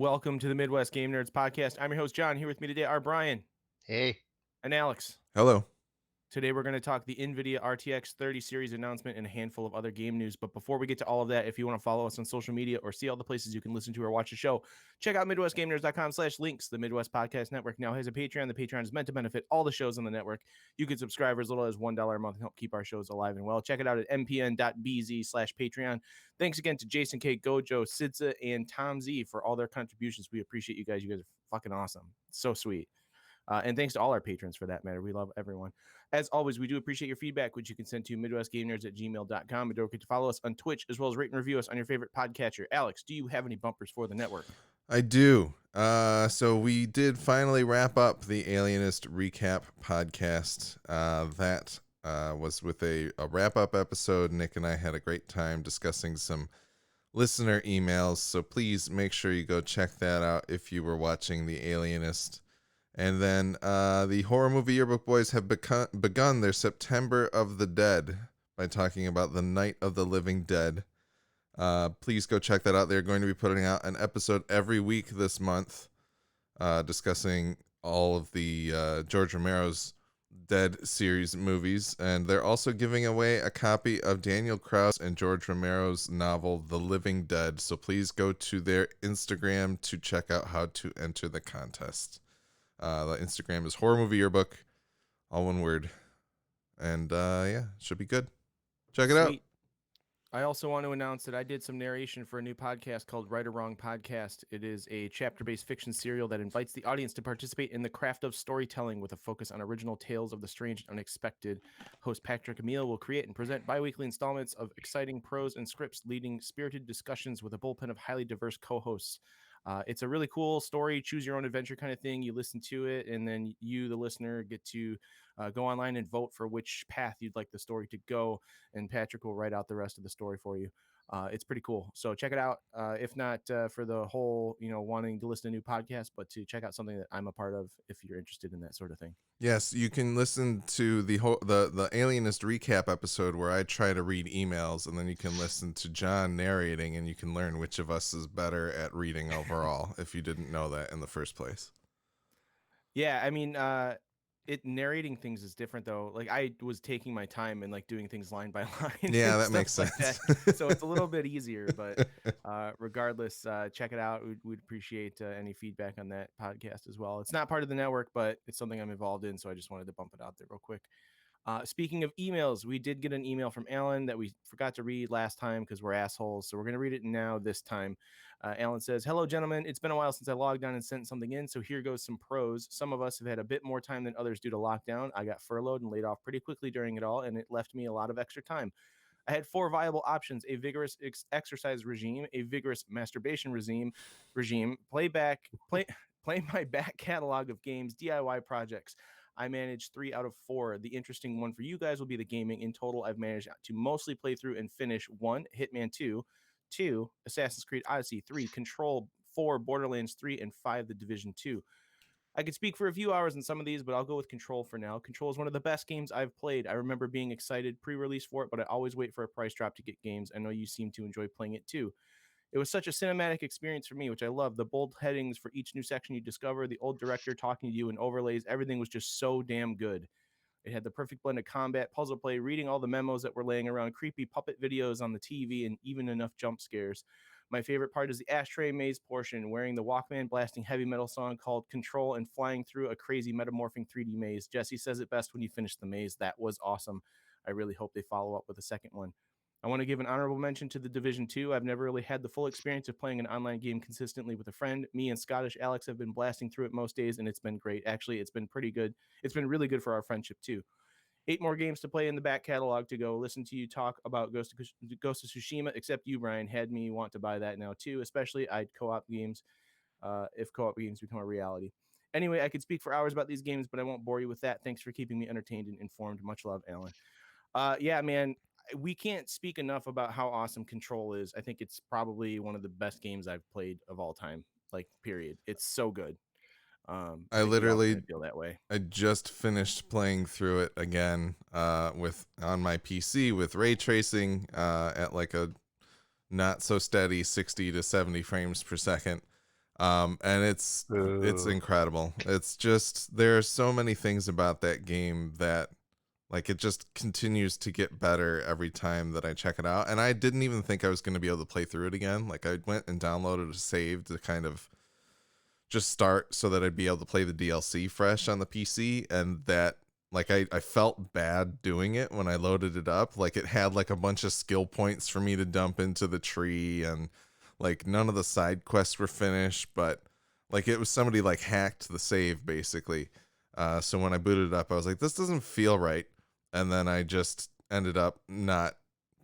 Welcome to the Midwest Game Nerds podcast. I'm your host, John. Here with me today are Brian Hey. and Alex. Hello. Today we're going to talk the NVIDIA RTX 30 series announcement and a handful of other game news. But before we get to all of that, if you want to follow us on social media or see all the places you can listen to or watch the show, check out MidwestGameNerds.com/links. The Midwest Podcast Network now has a Patreon. The Patreon is meant to benefit all the shows on the network. You can subscribe for as little as $1 a month and help keep our shows alive and well. Check it out at mpn.bz/Patreon. Thanks again to Jason K, Gojo, Sidza, and Tom Z for all their contributions. We appreciate you guys. You guys are fucking awesome. So sweet. And thanks to all our patrons for that matter. We love everyone. As always, we do appreciate your feedback, which you can send to MidwestGameNerds@gmail.com. And don't forget to follow us on Twitch, as well as rate and review us on your favorite podcatcher. Alex, do you have any bumpers for the network? I do. So we did finally wrap up the Alienist Recap podcast. That was with a wrap-up episode. Nick and I had a great time discussing some listener emails. So please make sure you go check that out if you were watching the Alienist. And then the Horror Movie Yearbook Boys have begun their September of the Dead by talking about the Night of the Living Dead. Please go check that out. They're going to be putting out an episode every week this month discussing all of the George Romero's Dead series movies. And they're also giving away a copy of Daniel Krauss and George Romero's novel, The Living Dead. So please go to their Instagram to check out how to enter the contest. The Instagram is Horror Movie Yearbook, all one word. And yeah, should be good. Check it out. I also want to announce that I did some narration for a new podcast called Right or Wrong Podcast. It is a chapter-based fiction serial that invites the audience to participate in the craft of storytelling with a focus on original tales of the strange and unexpected. Host Patrick Emile will create and present bi-weekly installments of exciting prose and scripts, leading spirited discussions with a bullpen of highly diverse co-hosts. It's a really cool story, choose your own adventure kind of thing. You listen to it, and then you, the listener, get to go online and vote for which path you'd like the story to go, and Patrick will write out the rest of the story for you. It's pretty cool. So check it out. If not for the whole, wanting to listen to new podcasts, but to check out something that I'm a part of if you're interested in that sort of thing. Yes, you can listen to the Alienist recap episode where I try to read emails, and then you can listen to John narrating, and you can learn which of us is better at reading overall, if you didn't know that in the first place. Yeah, I mean, narrating things is different though. Like I was taking my time and like doing things line by line. Yeah, that makes sense. That. So it's a little bit easier, but regardless, check it out. We'd appreciate any feedback on that podcast as well. It's not part of the network, but it's something I'm involved in, so I just wanted to bump it out there real quick. Speaking of emails, we did get an email from Alan that we forgot to read last time because we're assholes. So we're going to read it now this time. Alan says, "Hello, gentlemen. It's been a while since I logged on and sent something in. So here goes some pros. Some of us have had a bit more time than others due to lockdown. I got furloughed and laid off pretty quickly during it all, and it left me a lot of extra time. I had 4 viable options: a vigorous exercise regime, a vigorous masturbation regime, play my back catalog of games, DIY projects. I managed 3 out of 4. The interesting one for you guys will be the gaming. In total, I've managed to mostly play through and finish 1, Hitman 2, 2, Assassin's Creed Odyssey, 3, Control, 4, Borderlands 3, and 5, The Division 2. I could speak for a few hours on some of these, but I'll go with Control for now. Control is one of the best games I've played. I remember being excited pre-release for it, but I always wait for a price drop to get games. I know you seem to enjoy playing it too. It was such a cinematic experience for me, which I love. The bold headings for each new section you discover, the old director talking to you, and overlays, everything was just so damn good. It had the perfect blend of combat, puzzle play, reading all the memos that were laying around, creepy puppet videos on the TV, and even enough jump scares. My favorite part is the ashtray maze portion, wearing the Walkman, blasting heavy metal song called Control, and flying through a crazy metamorphing 3D maze. Jesse says it best when you finish the maze. That was awesome. I really hope they follow up with a second one. I want to give an honorable mention to The Division 2. I've never really had the full experience of playing an online game consistently with a friend. Me and Scottish Alex have been blasting through it most days, and it's been great. Actually, it's been pretty good. It's been really good for our friendship, too. 8 more games to play in the back catalog to go. Listen to you talk about Ghost of Tsushima, except you, Brian, had me want to buy that now, too. Especially I'd co-op games if co-op games become a reality. Anyway, I could speak for hours about these games, but I won't bore you with that. Thanks for keeping me entertained and informed. Much love, Alan." Yeah, man. We can't speak enough about how awesome Control is. I think it's probably one of the best games I've played of all time. Like, period. It's so good. I literally feel that way. I just finished playing through it again with on my PC with ray tracing at like a not so steady 60 to 70 frames per second. And it's Boo. incredible. It's just there are so many things about that game that like it just continues to get better every time that I check it out. And I didn't even think I was going to be able to play through it again. Like I went and downloaded a save to kind of just start so that I'd be able to play the DLC fresh on the PC, and that like I felt bad doing it when I loaded it up. Like it had like a bunch of skill points for me to dump into the tree, and like none of the side quests were finished, but like it was somebody like hacked the save basically. So when I booted it up, I was like, this doesn't feel right, and then I just ended up not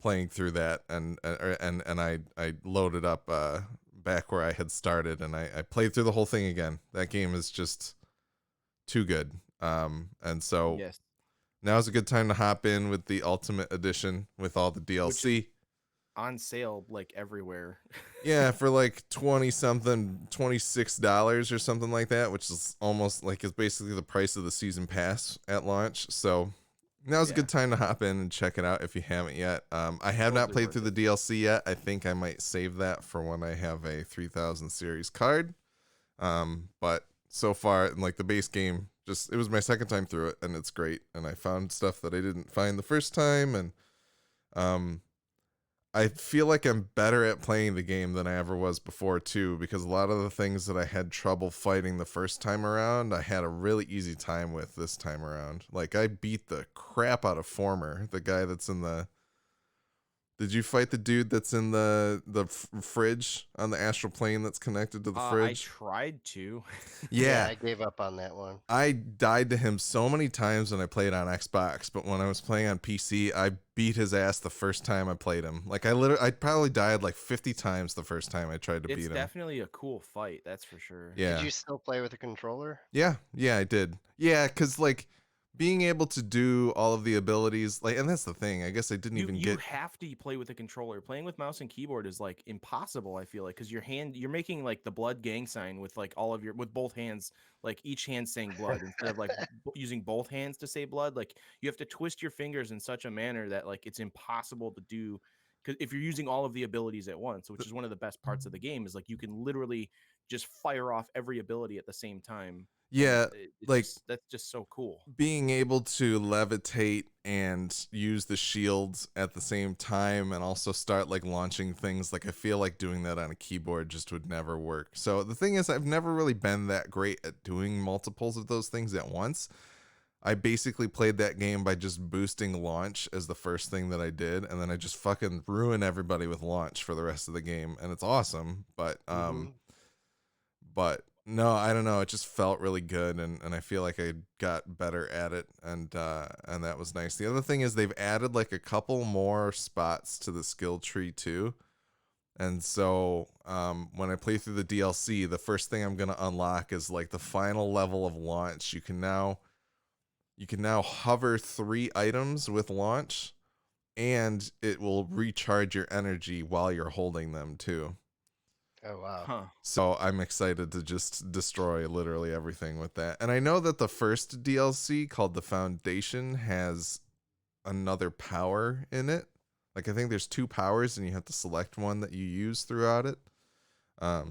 playing through that, and I loaded up back where I had started, and I played through the whole thing again. That game is just too good. And so Yes, now's a good time to hop in with the Ultimate Edition with all the which is DLC. on sale like everywhere. Yeah, for like 20 something, $26 or something like that, which is almost like it's basically the price of the season pass at launch. So now's a Yeah, good time to hop in and check it out if you haven't yet. I have not totally played worth through the it. DLC yet. I think I might save that for when I have a 3000 series card. But so far, in like the base game, just it was my second time through it, and it's great. And I found stuff that I didn't find the first time, and um, I feel like I'm better at playing the game than I ever was before too, because a lot of the things that I had trouble fighting the first time around, I had a really easy time with this time around. Like I beat the crap out of Former, the guy that's in the. Did you fight the dude that's in the fridge on the astral plane that's connected to the I fridge? tried to. Yeah, Yeah, I gave up on that one. I died to him so many times when I played on Xbox, but when I was playing on PC, I beat his ass the first time I played him. Like I probably died like 50 times the first time I tried to It's beat him. definitely a cool fight, that's for sure. Did Yeah. you still play with a controller? Yeah, I did. Yeah, cuz like being able to do all of the abilities, like, and that's the thing. I guess I didn't You even you get. have to play with a controller. Playing with mouse and keyboard is like impossible, I feel like, because you're making like the blood gang sign with like all of your with both hands, like each hand saying blood instead of like using both hands to say blood. Like you have to twist your fingers in such a manner that like it's impossible to do because if you're using all of the abilities at once, which is one of the best parts of the game, is like you can literally just fire off every ability at the same time. And Yeah, it's like just that's just so cool. being able to levitate and use the shields at the same time and also start like launching things, like I feel like doing that on a keyboard just would never work. So the thing is, I've never really been that great at doing multiples of those things at once. I basically played that game by just boosting launch as the first thing that I did, and then I just fucking ruin everybody with launch for the rest of the game, and it's awesome. Mm-hmm. But no, I don't know. It just felt really good, and I feel like I got better at it, and that was nice. The other thing is they've added like a couple more spots to the skill tree too. And so when I play through the DLC, the first thing I'm gonna unlock is like the final level of launch. You can now hover 3 items with launch, and it will recharge your energy while you're holding them too. Oh wow. Huh. So I'm excited to just destroy literally everything with that. And I know that the first DLC called The Foundation has another power in it. Like I think there's 2 powers and you have to select one that you use throughout it.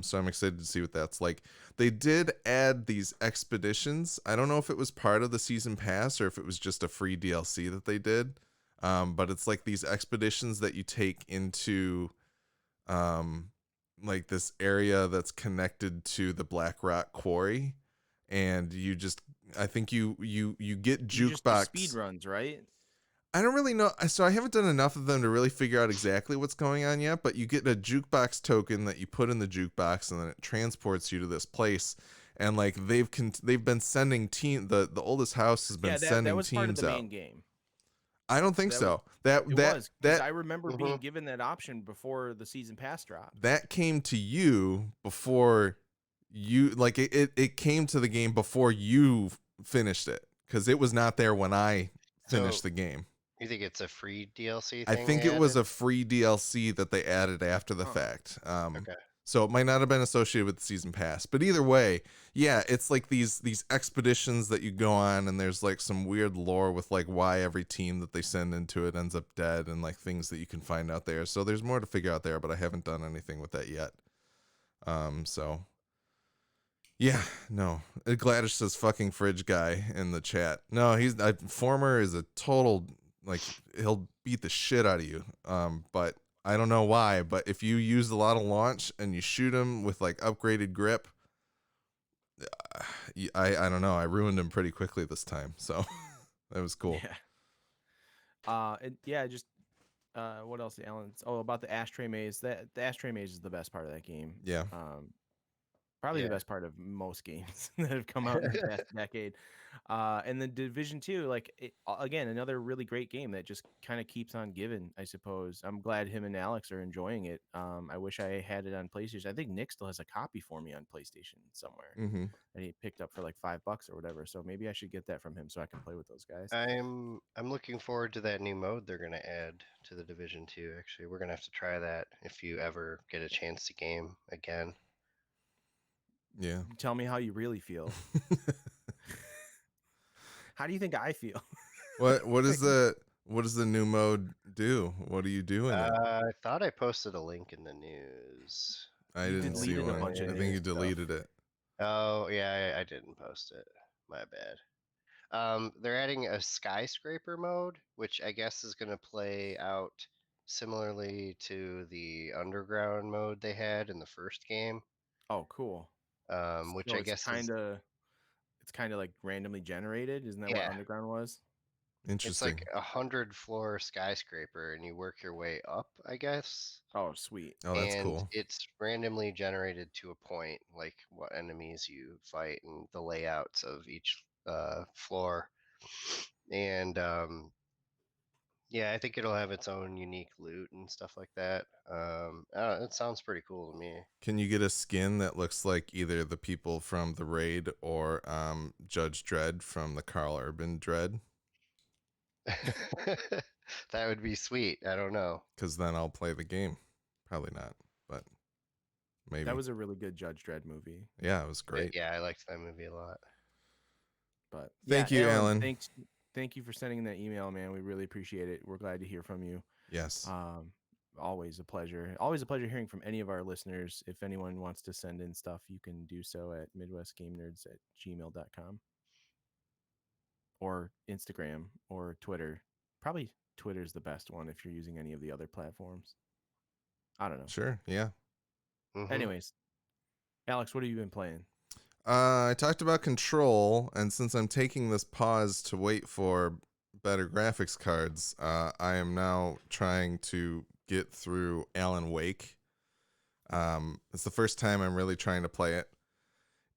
So I'm excited to see what that's like. They did add these expeditions. I don't know if it was part of the season pass or if it was just a free DLC that they did. But it's like these expeditions that you take into um like this area that's connected to the Black Rock Quarry, and you just I think you get You just do speed jukebox. runs, right? I don't really know. So I haven't done enough of them to really figure out exactly what's going on yet, but you get a jukebox token that you put in the jukebox and then it transports you to this place. And like they've been sending the oldest house has been Yeah, that sending was part of teams the out. main game. I don't think That was so. That it that was because that I remember Mm-hmm. being given that option before the season pass dropped. that came to you before you like it came to the game before you finished it, because it was not there when I So finished the game. you think it's a free DLC I thing they think it was added? a free DLC that they added after the Huh. fact. Okay. So it might not have been associated with the season pass, but either way, yeah, it's like these expeditions that you go on, and there's like some weird lore with like why every team that they send into it ends up dead, and like things that you can find out there. So there's more to figure out there, but I haven't done anything with that yet. So Yeah, no. Gladish says fucking fridge guy in the chat. No, he's former is a total like he'll beat the shit out of you. But I don't know why, but if you use a lot of launch and you shoot him with like upgraded grip, I don't know. I ruined him pretty quickly this time, so that was cool. Yeah. And yeah, just what else, Alan? Oh, about the ashtray maze. That the ashtray maze is the best part of that game. Yeah. Probably the Yeah. best part of most games that have come out in the past decade. And then Division 2, like again, another really great game that just kind of keeps on giving, I suppose. I'm glad him and Alex are enjoying it. I wish I had it on PlayStation. I think Nick still has a copy for me on PlayStation somewhere Mm-hmm. that he picked up for like $5 or whatever. So maybe I should get that from him so I can play with those guys. I'm looking forward to that new mode they're gonna add to the Division 2. Actually, we're gonna have to try that if you ever get a chance to game again. Yeah. Tell me how you really feel. How do you think I feel? What does the new mode do? What do you do in it? I thought I posted a link in the news. I You didn't see deleted a one. bunch of I new think you stuff. deleted it. Oh yeah, I didn't post it. My bad. They're adding a skyscraper mode, which I guess is going to play out similarly to the underground mode they had in the first game. Oh, cool. Which So I guess is it's kind of like randomly generated. Isn't that what yeah, Underground was? it's like Interesting. 100-floor skyscraper, and you work your way up, I guess. Oh, sweet. Oh, that's And cool. it's randomly generated to a point, like what enemies you fight and the layouts of each floor. And yeah, I think it'll have its own unique loot and stuff like that. It sounds pretty cool to me. Can you get a skin that looks like either the people from the raid or Judge Dredd from the Carl Urban Dread? That would be sweet. I don't know. Because then I'll play the game. Probably not, but maybe. That was a really good Judge Dredd movie. Yeah, it was great. Yeah, I liked that movie a lot. But Thank yeah, you, Alan. Thank you for sending that email, man. We really appreciate it. We're glad to hear from you. Yes. Always a pleasure. Always a pleasure hearing from any of our listeners. If anyone wants to send in stuff, you can do so at midwestgamenerds@gmail.com or Instagram or Twitter. Probably Twitter's the best one if you're using any of the other platforms. I don't know. Sure. Yeah. Mhm. Anyways, Alex, what have you been playing? I talked about Control, and since I'm taking this pause to wait for better graphics cards, I am now trying to get through Alan Wake. It's the first time I'm really trying to play it.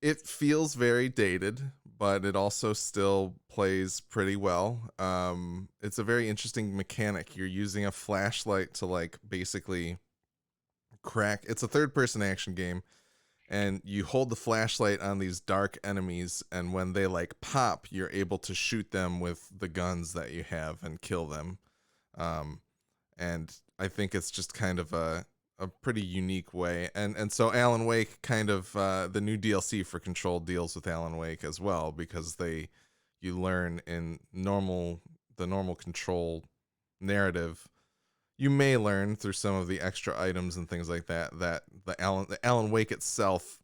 It feels very dated, but it also still plays pretty well. It's a very interesting mechanic. You're using a flashlight to like basically crack. It's a third-person action game, and you hold the flashlight on these dark enemies, and when they like pop, you're able to shoot them with the guns that you have and kill them. And I think it's just kind of a pretty unique way. And so Alan Wake kind of the new DLC for Control deals with Alan Wake as well, because you learn in the normal Control narrative. You may learn through some of the extra items and things like that the Alan Wake itself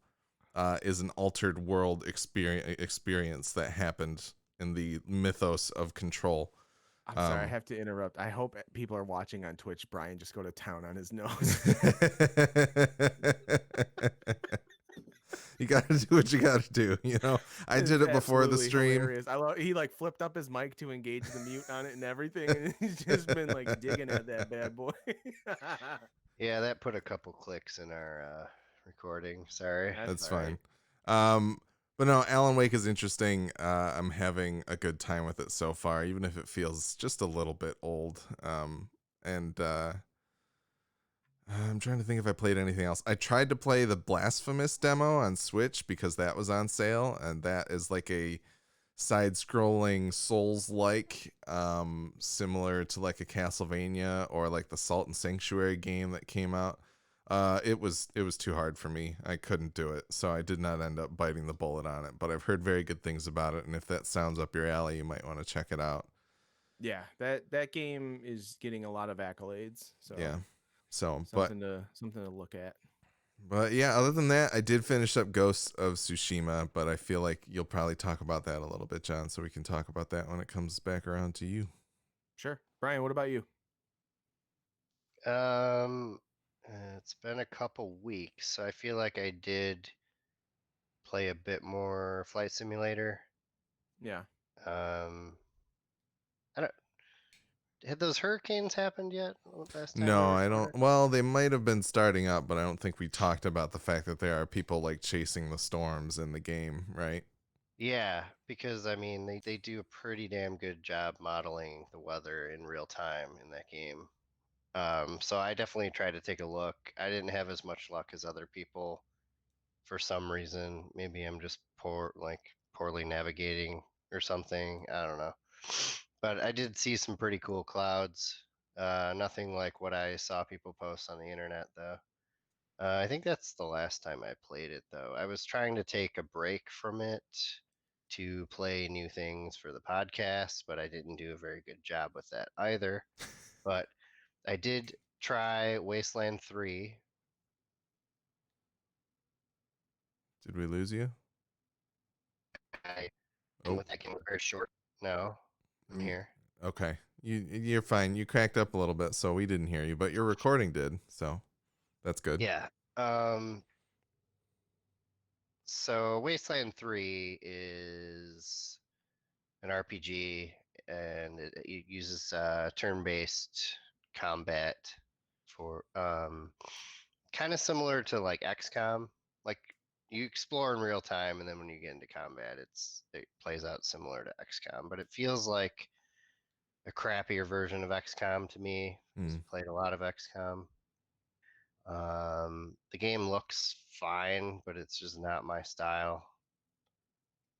is an altered world experience that happened in the mythos of Control. I'm sorry, I have to interrupt. I hope people are watching on Twitch. Brian just go to town on his nose. You gotta do what you gotta do, you know. I did it before the stream. Hilarious. He like flipped up his mic to engage the mute on it and everything, and he's just been like digging at that bad boy. Yeah, that put a couple clicks in our recording. Sorry. That's all right. fine. But no, Alan Wake is interesting. I'm having a good time with it so far, even if it feels just a little bit old. And I'm trying to think if I played anything else. I tried to play the Blasphemous demo on Switch because that was on sale, and that is like a side-scrolling Souls-like, similar to like a Castlevania or like the Salt and Sanctuary game that came out. It was too hard for me. I couldn't do it, so I did not end up biting the bullet on it. But I've heard very good things about it, and if that sounds up your alley, you might want to check it out. Yeah, that game is getting a lot of accolades. So Yeah. So, something to look at. But yeah, other than that, I did finish up Ghosts of Tsushima, but I feel like you'll probably talk about that a little bit, John, so we can talk about that when it comes back around to you. Sure. Brian, what about you? Um, it's been a couple weeks, so I feel like I did play a bit more Flight Simulator. Yeah. Um, I don't. Had those hurricanes happened yet? Last time we No, I don't. recorded? Well, they might have been starting up, but I don't think we talked about the fact that there are people like chasing the storms in the game, right? Yeah, because I mean they do a pretty damn good job modeling the weather in real time in that game. So I definitely tried to take a look. I didn't have as much luck as other people for some reason. Maybe I'm just poorly navigating or something. I don't know. But I did see some pretty cool clouds. Nothing like what I saw people post on the internet though. I think that's the last time I played it though. I was trying to take a break from it to play new things for the podcast, but I didn't do a very good job with that either. But I did try Wasteland 3. Did we lose you? I Oh, with that game very short. No, I'm mm, here. okay. You're fine. You cracked up a little bit, so we didn't hear you, but your recording did, so that's good. Yeah. So Wasteland 3 is an RPG, and it uses turn-based combat for kind of similar to like XCOM. Like you explore in real time, and then when you get into combat, it plays out similar to XCOM, but it feels like a crappier version of XCOM to me because Mm, I played a lot of XCOM. The game looks fine, but it's just not my style.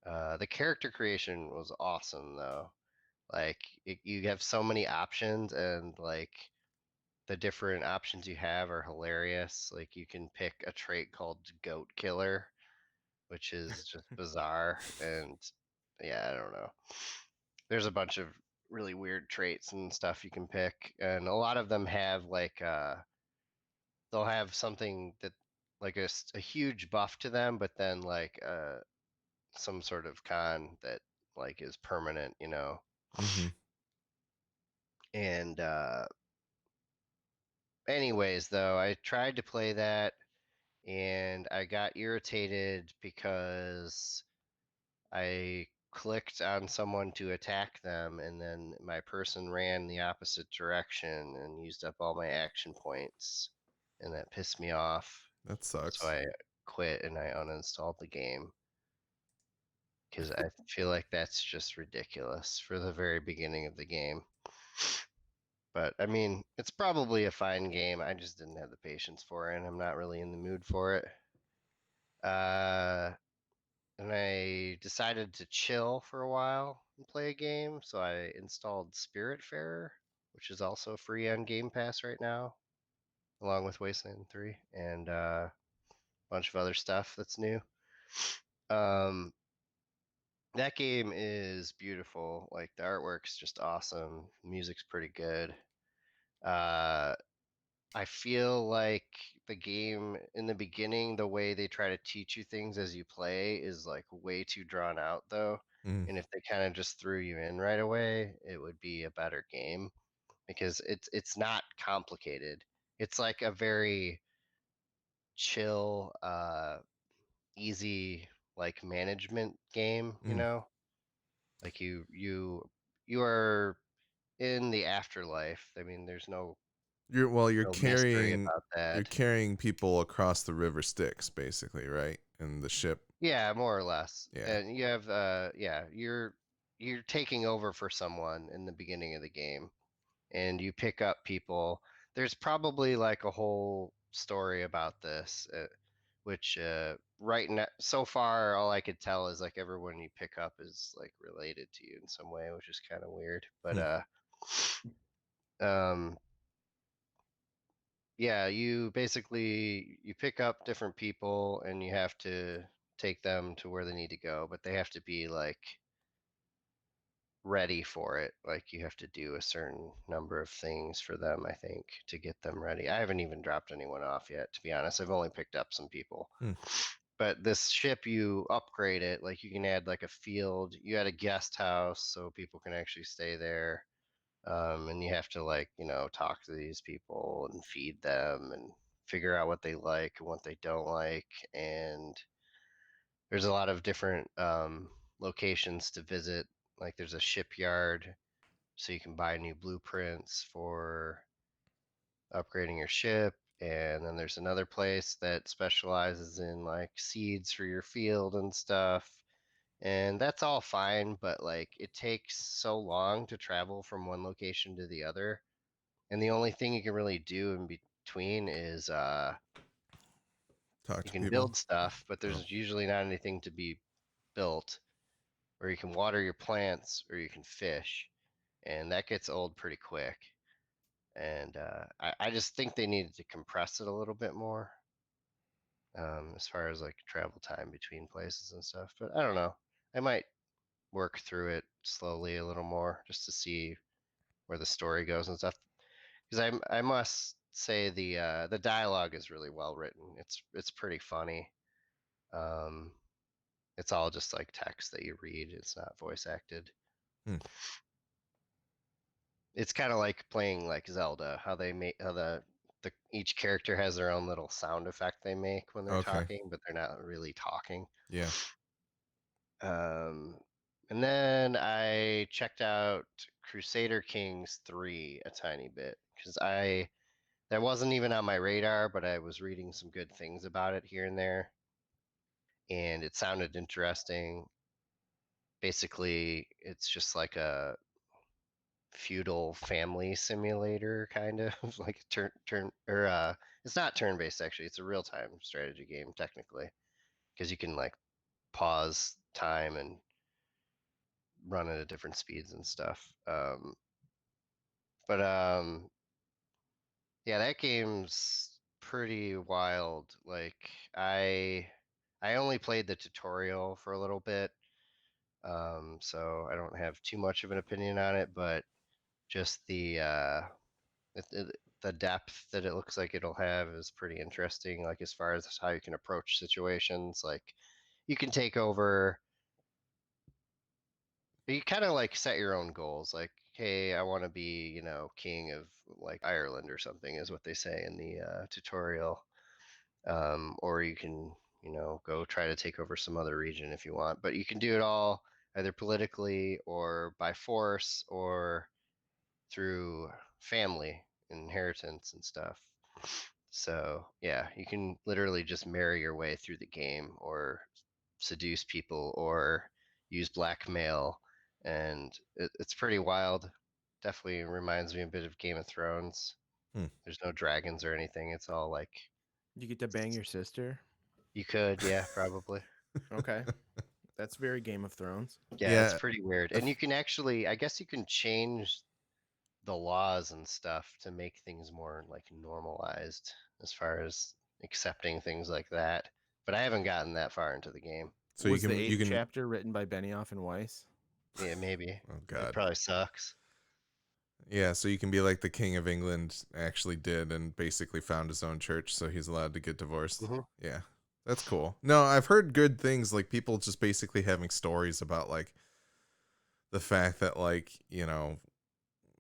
The character creation was awesome though. Like you have so many options, and like the different options you have are hilarious. Like you can pick a trait called Goat Killer, which is just bizarre. And yeah, I don't know. There's a bunch of really weird traits and stuff you can pick, and a lot of them have like they'll have something that like a huge buff to them, but then like some sort of con that like is permanent, you know. mm-hmm. And anyways, though, I tried to play that and I got irritated because I clicked on someone to attack them, and then my person ran the opposite direction and used up all my action points, and that pissed me off. That So sucks. I quit and I uninstalled the game because I feel like that's just ridiculous for the very beginning of the game. But I mean, it's probably a fine game. I just didn't have the patience for it, and I'm not really in the mood for it. Uh, and I decided to chill for a while and play a game, so I installed Spiritfarer, which is also free on Game Pass right now, along with Wasteland 3 and a bunch of other stuff that's new. Um, that game is beautiful. Like the artwork's just awesome. Music's pretty good. Uh, I feel like the game in the beginning, the way they try to teach you things as you play is like way too drawn out though. Mm, And if they kind of just threw you in right away, it would be a better game because it's not complicated. It's like a very chill, easy like management game, you mm. know? Like you are in the afterlife. I mean, there's You're no mystery carrying about you're that. carrying people across the river Styx, basically, right? And the ship. Yeah, more or less. Yeah. And you have yeah, you're taking over for someone in the beginning of the game and you pick up people. There's probably like a whole story about this which right now so far all I could tell is like everyone you pick up is like related to you in some way, which is kind of weird. But Hmm. um yeah, you basically you pick up different people and you have to take them to where they need to go, but they have to be like ready for it. Like you have to do a certain number of things for them, I think, to get them ready. I haven't even dropped anyone off yet, to be honest. I've only picked up some people. But this ship, you upgrade it, like you can add like a field. You add a guest house so people can actually stay there. And you have to like, talk to these people and feed them and figure out what they like and what they don't like. And there's a lot of different locations to visit. Like there's a shipyard, so you can buy new blueprints for upgrading your ship. And then there's another place that specializes in like seeds for your field and stuff. And that's all fine, but like it takes so long to travel from one location to the other. And the only thing you can really do in between is Talk you to can people. build stuff, but Oh. there's usually not anything to be built, or you can water your plants or you can fish, and that gets old pretty quick. And I just think they needed to compress it a little bit more, as far as like travel time between places and stuff. But I don't know. I might work through it slowly a little more just to see where the story goes and stuff. Because I must say the dialogue is really well written. It's pretty funny. Um, it's all just like text that you read. It's not voice acted. Hmm. It's kind of like playing like Zelda, how they make how the each character has their own little sound effect they make when they're Okay. talking, but they're not really talking. Yeah. Um, and then I checked out Crusader Kings 3 a tiny bit because I that wasn't even on my radar, but I was reading some good things about it here and there, and it sounded interesting. Basically, it's just like a feudal family simulator kind of like turn or it's not turn based actually, it's a real-time strategy game technically, because you can like pause time and run it at different speeds and stuff. But yeah, that game's pretty wild. Like I only played the tutorial for a little bit, so I don't have too much of an opinion on it, but just the depth that it looks like it'll have is pretty interesting. Like as far as how you can approach situations, like you can take over. You kind of like set your own goals. Like, hey, I want to be, king of like Ireland or something, is what they say in the tutorial. Or you can, go try to take over some other region if you want. But you can do it all either politically or by force or through family inheritance and stuff. So yeah, you can literally just marry your way through the game or seduce people or use blackmail, and it's pretty wild. Definitely reminds me a bit of Game of Thrones. Hmm. There's no dragons or anything. It's all like You get to bang your sister. you could, yeah, probably. Okay, that's very Game of Thrones. Yeah, it's Yeah. pretty weird. And you can actually, I guess you can change the laws and stuff to make things more like normalized as far as accepting things like that. But I haven't gotten that far into the game. So Was the you eighth can. chapter written by Benioff and Weiss? Yeah, maybe. Oh It God. probably sucks. Yeah. So you can be like the King of England actually did, and basically found his own church, so he's allowed to get divorced. Hmm. Yeah. That's cool. No, I've heard good things, like people just basically having stories about like the fact that like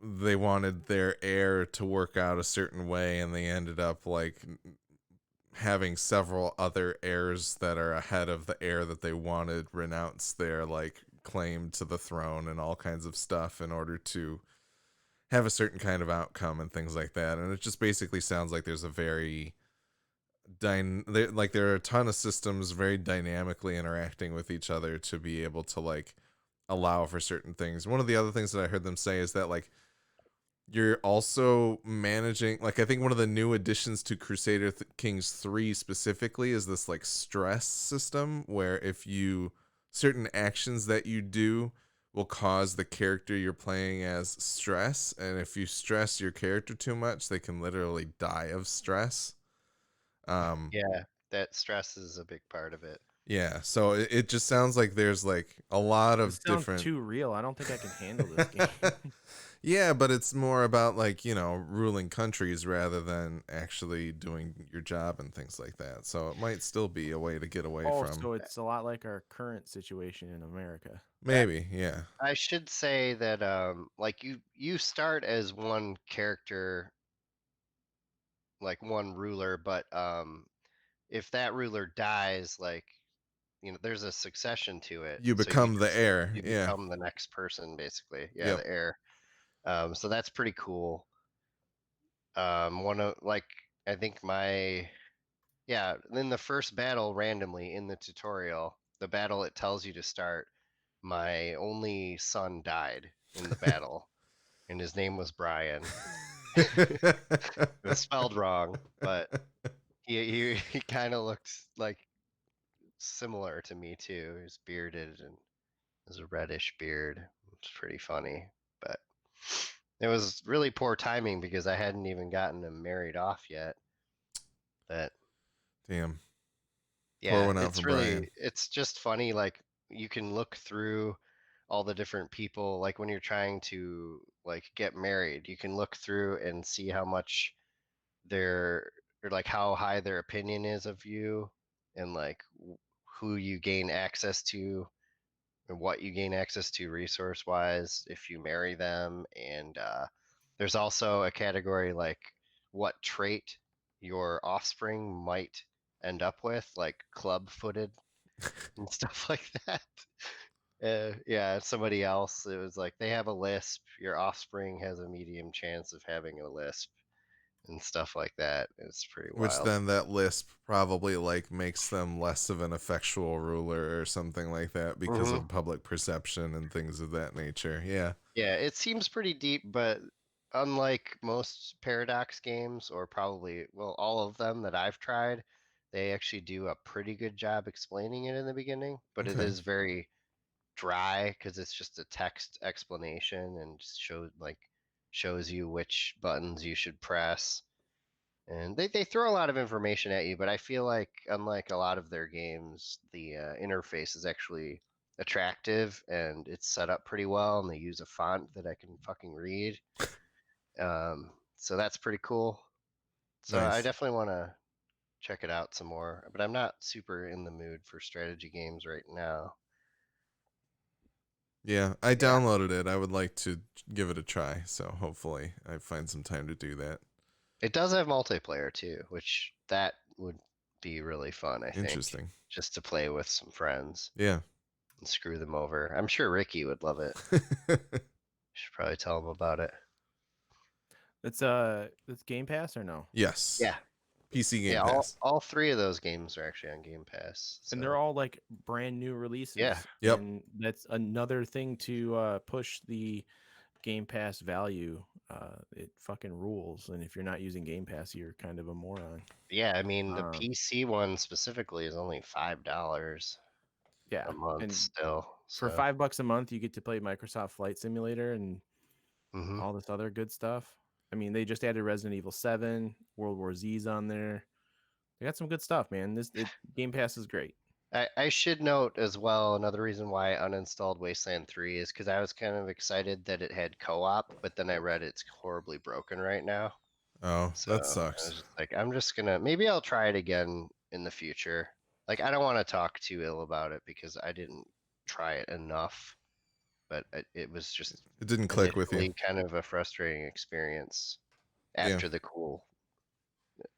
they wanted their heir to work out a certain way, and they ended up like having several other heirs that are ahead of the heir that they wanted renounce their like claim to the throne and all kinds of stuff in order to have a certain kind of outcome and things like that. And it just basically sounds like there's a very there are a ton of systems very dynamically interacting with each other to be able to like allow for certain things. One of the other things that I heard them say is that like you're also managing, like I think one of the new additions to Crusader Kings 3 specifically is this like stress system where if you certain actions that you do will cause the character you're playing as stress, and if you stress your character too much they can literally die of stress. um Yeah, that stress is a big part of it. Yeah, so it just sounds like there's like a lot This of sounds different. too real. I don't think I can handle this game. Yeah, but it's more about like, ruling countries rather than actually doing your job and things like that. So it might still be a way to get away Oh, from. so it's a lot like our current situation in America. Maybe, yeah. I should say that like you start as one character, like one ruler, but if that ruler dies, like there's a succession to it. You So you become the just heir. you Yeah. become the next person basically. Yeah, Yep. the heir. So that's pretty cool. One of like I think my yeah, in the first battle randomly in the tutorial, the battle it tells you to start, my only son died in the battle, and his name was Brian. It was spelled wrong, but he kind of looked like similar to me too. He was bearded and has a reddish beard. It's pretty funny, but it was really poor timing because I hadn't even gotten him married off yet. That Damn. Pour yeah, one out for Brian. it's just funny. Like you can look through all the different people. Like when you're trying to like get married, you can look through and see how much their or like how high their opinion is of you, and like who you gain access to and what you gain access to resource wise if you marry them. And there's also a category like what trait your offspring might end up with, like club footed and stuff like that. Yeah, somebody else, it was like they have a lisp, your offspring has a medium chance of having a lisp and stuff like that. It's pretty Which wild. then that lisp probably like makes them less of an effectual ruler or something like that because Hmm. of public perception and things of that nature. Yeah. Yeah, it seems pretty deep, but unlike most Paradox games, or probably, well, all of them that I've tried, they actually do a pretty good job explaining it in the beginning, but it Okay. is very dry because it's just a text explanation and just shows you which buttons you should press. And they throw a lot of information at you, but I feel like unlike a lot of their games, the interface is actually attractive and it's set up pretty well, and they use a font that I can fucking read. So that's pretty cool. So I Nice. definitely want to check it out some more, but I'm not super in the mood for strategy games right now. Yeah, I Yeah, downloaded it. I would like to give it a try, so hopefully I find some time to do that. it does have multiplayer too, which that would be really fun, I think, Interesting. just to play with some friends Yeah. and screw them over. I'm sure Ricky would love it. Should probably tell him about it. It's Game Pass or no? Yes. Yeah, PC Game yeah. All Pass. all three of those games are actually on Game Pass. And they're So all like brand new yeah, releases. Yep. And that's another thing to push the Game Pass value. It fucking rules. And if you're not using Game Pass, you're kind of a moron. yeah. I mean, the Um, PC one specifically is only $5 yeah. a month And still. for So $5 a month, you get to play Microsoft Flight Simulator and hmm all this other good stuff. I mean, they just added Resident Evil 7, World War Z's on there. They got some good stuff, man. Game Pass is great. I should note as well, another reason why I uninstalled Wasteland 3 is because I was kind of excited that it had co-op, but then I read it's horribly broken right now. Oh, So that I was sucks. just like, I'm just gonna, maybe I'll try it again in the future. Like, I don't want to talk too ill about it because I didn't try it enough, but it was just It didn't click with you. initially kind of a frustrating experience Yeah, after the cool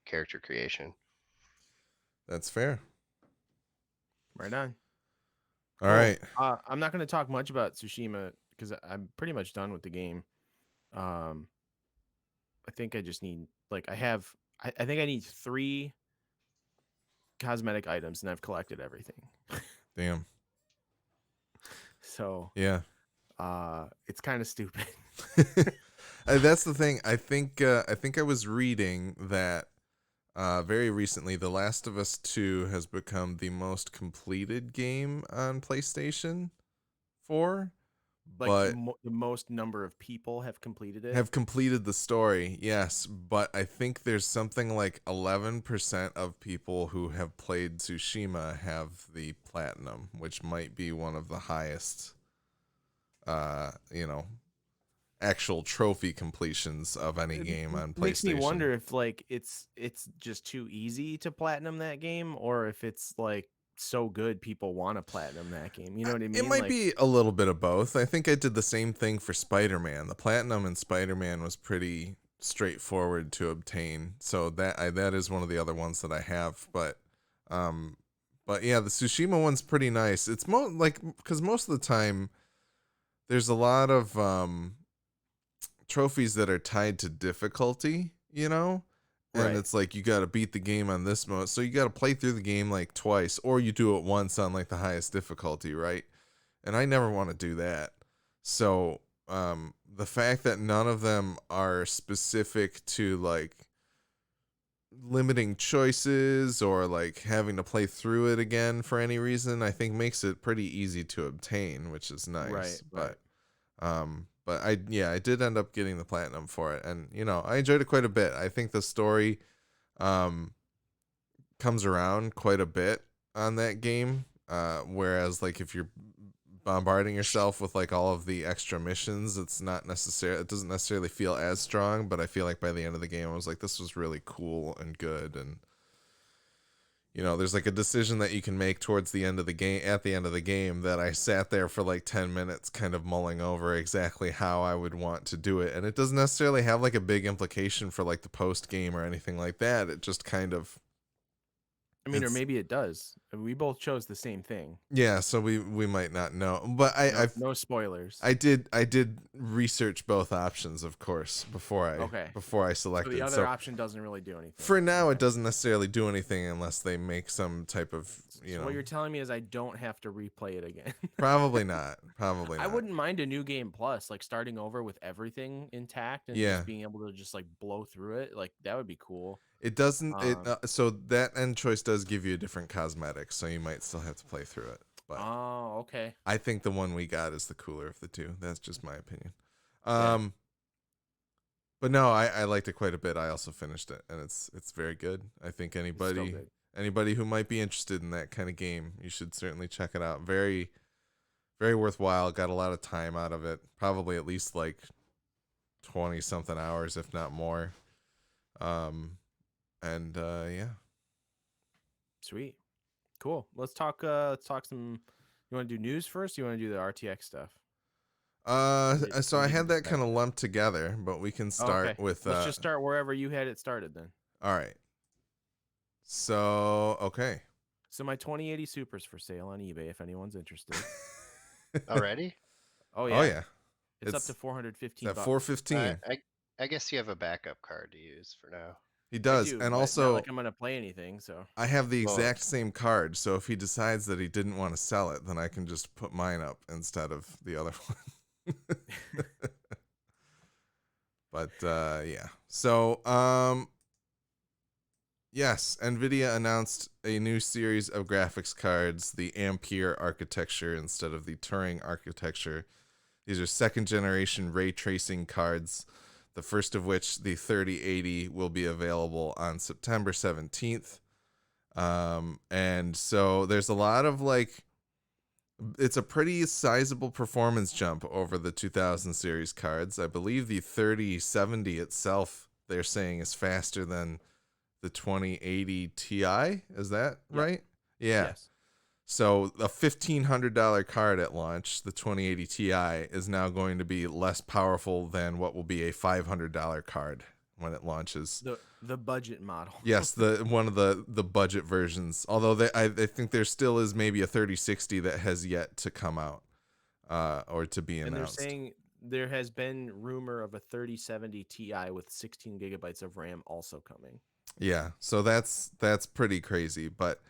character creation. that's fair. Right on. All Well, right. I'm not going to talk much about Tsushima because I'm pretty much done with the game. Um, I think I just need I think I need 3 cosmetic items and I've collected everything. Damn. So, Yeah. it's kind of stupid. That's the thing. I think I was reading that very recently, The Last of Us 2 has become the most completed game on PlayStation 4, Like but the most number of people have completed it. have completed the story, yes, but I think there's something like 11% of people who have played Tsushima have the platinum, which might be one of the highest, you know, actual trophy completions of any game on Makes me PlayStation. wonder if like it's just too easy to platinum that game, or if it's like so good people want to platinum that game. You know what I mean? It might Like, be a little bit of both. I think I did the same thing for Spider-Man. The platinum in Spider-Man was pretty straightforward to obtain, so that is one of the other ones that I have. Um, but yeah, the Tsushima one's pretty nice. It's like because most of the time there's a lot of trophies that are tied to difficulty, you know. And right. it's like you got to beat the game on this mode, so you got to play through the game like twice, or you do it once on like the highest difficulty, right? And I never want to do that. So the fact that none of them are specific to like limiting choices or like having to play through it again for any reason, I think makes it pretty easy to obtain, which is nice. Right. But I did end up getting the platinum for it, and you know, I enjoyed it quite a bit. I think the story comes around quite a bit on that game. Whereas like if you're bombarding yourself with like all of the extra missions, it doesn't necessarily feel as strong, but I feel like by the end of the game I was like, this was really cool and good. And you know, there's like a decision that you can make towards the end of the game, at the end of the game, that I sat there for like 10 minutes kind of mulling over exactly how I would want to do it. And it doesn't necessarily have like a big implication for like the post game or anything like that. It just kind of, I mean, or maybe it does. We both chose the same thing. yeah, so we might not know, but No spoilers. I did research both options, of course, before I So selected. the other option doesn't really do anything. For now, it doesn't necessarily do anything unless they make some type of, So what you're telling me is I don't have to replay it again. Probably not. Probably not. I wouldn't mind a new game plus, like starting over with everything intact and Yeah. just being able to just like blow through it. Like that would be cool. It doesn't. So that end choice does give you a different cosmetic, so you might still have to play through it. But oh, okay. I think the one we got is the cooler of the two. That's just my opinion. Yeah. But no, I liked it quite a bit. I also finished it, and it's very good. I think It's still good. anybody who might be interested in that kind of game, you should certainly check it out. Very, very worthwhile. Got a lot of time out of it. Probably at least like 20 something hours, if not more. Yeah. Sweet. Cool. Let's talk some. You want to do news first? Or you want to do the RTX stuff? So I had that kind of lumped together, but we can start with. Let's just start wherever you had it started then. All right. So okay. So my 2080 Super's for sale on eBay if anyone's interested. Already? Oh yeah. Oh yeah. It's up to 415. At 415. I guess you have a backup card to use for now. He does, do, and but also not like I'm gonna play anything. So I have the exact same card. So if he decides that he didn't want to sell it, then I can just put mine up instead of the other one. But yeah. So yes, NVIDIA announced a new series of graphics cards, the Ampere architecture instead of the Turing architecture. These are second generation ray tracing cards, the first of which, the 3080, will be available on September 17th. And so there's a lot of like, it's a pretty sizable performance jump over the 2000 series cards. I believe the 3070 itself, they're saying, is faster than the 2080 Ti. Is that right? Yeah. Yes. So a $1,500 card at launch, the 2080 Ti, is now going to be less powerful than what will be a $500 card when it launches. The budget model. Yes, one of the budget versions. Although I think there still is maybe a 3060 that has yet to come out or to be announced. And they're saying there has been rumor of a 3070 Ti with 16 gigabytes of RAM also coming. Yeah, so that's pretty crazy. But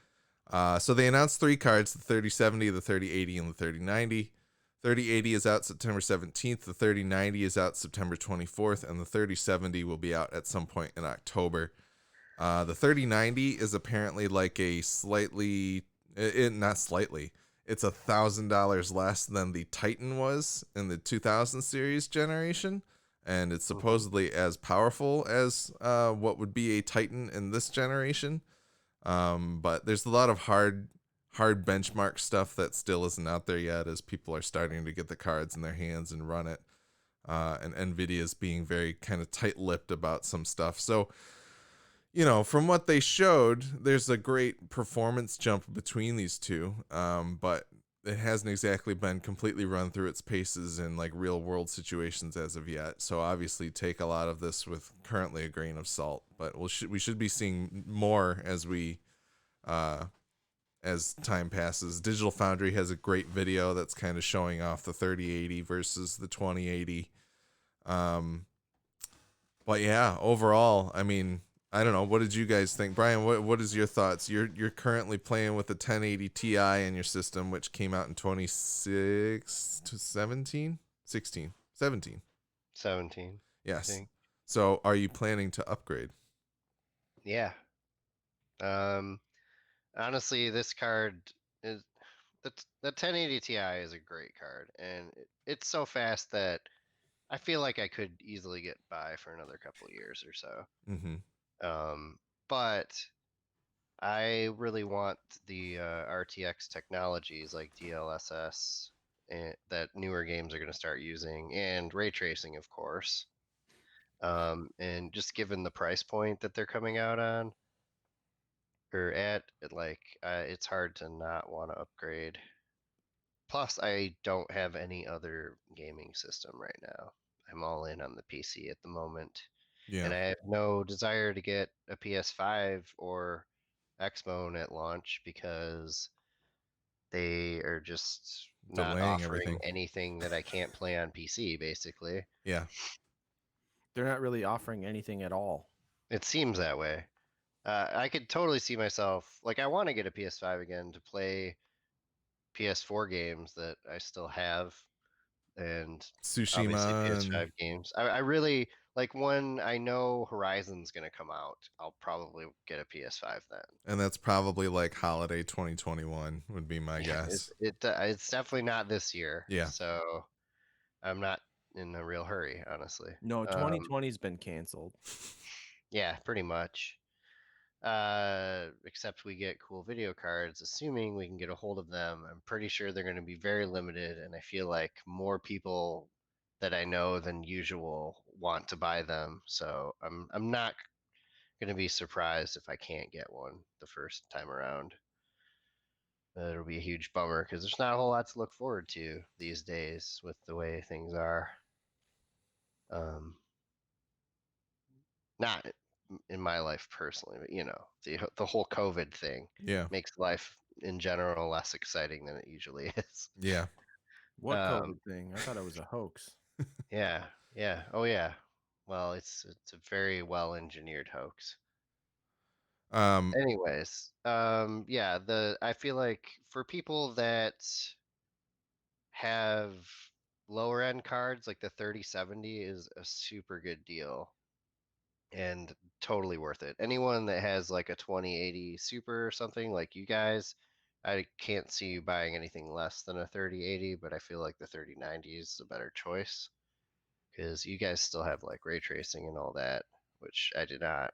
so they announced 3 cards: the 3070, the 3080, and the 3090. 3080 is out September 17th. The 3090 is out September 24th, and the 3070 will be out at some point in October. The 3090 is apparently like a slightly, not slightly. it's $1,000 less than the Titan was in the 2000 series generation, and it's Mm-hmm. supposedly as powerful as what would be a Titan in this generation. But there's a lot of hard benchmark stuff that still isn't out there yet, as people are starting to get the cards in their hands and run it. And Nvidia's being very kind of tight-lipped about some stuff. So, from what they showed, there's a great performance jump between these two. But it hasn't exactly been completely run through its paces in like real world situations as of yet. So obviously take a lot of this with currently a grain of salt. But we should be seeing more as time passes. Digital Foundry has a great video that's kind of showing off the 3080 versus the 2080. But yeah, overall, I mean, I don't know. What did you guys think, Brian? What is your thoughts? You're currently playing with the 1080 Ti in your system, which came out in 26 to 17, 16, 17. 17, I Yes. think. So, are you planning to upgrade? Yeah. Um, Honestly, this card is the 1080 Ti is a great card, and it's so fast that I feel like I could easily get by for another couple of years or so. Mm-hmm. But I really want the RTX technologies like DLSS that newer games are going to start using, and ray tracing, of course. And just given the price point that they're coming out on or at, it's hard to not want to upgrade. Plus, I don't have any other gaming system right now. I'm all in on the PC at the moment. Yeah. And I have no desire to get a PS5 or Xbone at launch because they are just not Delaying offering everything. anything that I can't play on PC, basically. Yeah. They're not really offering anything at all. It seems that way. I could totally see myself, like, I want to get a PS5 again to play PS4 games that I still have, and obviously Tsushima PS5 games. I really like when I know Horizon's going to come out, I'll probably get a PS5 then. and that's probably like holiday 2021 would be my Yeah, guess. it's definitely not this year. Yeah. So I'm not in a real hurry, honestly. No, 2020's been canceled. Yeah, pretty much. Except we get cool video cards, assuming we can get a hold of them. I'm pretty sure they're going to be very limited, and I feel like more people that I know than usual want to buy them. So I'm not going to be surprised if I can't get one the first time around. It'll be a huge bummer because there's not a whole lot to look forward to these days with the way things are. Um, Not in my life personally, but the whole COVID thing Yeah. makes life in general less exciting than it usually is. Yeah. What COVID thing? I thought it was a hoax. Yeah, yeah, oh yeah. Well, it's a very well engineered hoax. Um, Anyways, yeah, I feel like for people that have lower end cards, like the 3070 is a super good deal and totally worth it. Anyone that has like a 2080 Super or something like you guys, I can't see you buying anything less than a 3080, but I feel like the 3090 is a better choice because you guys still have like ray tracing and all that, which I do not.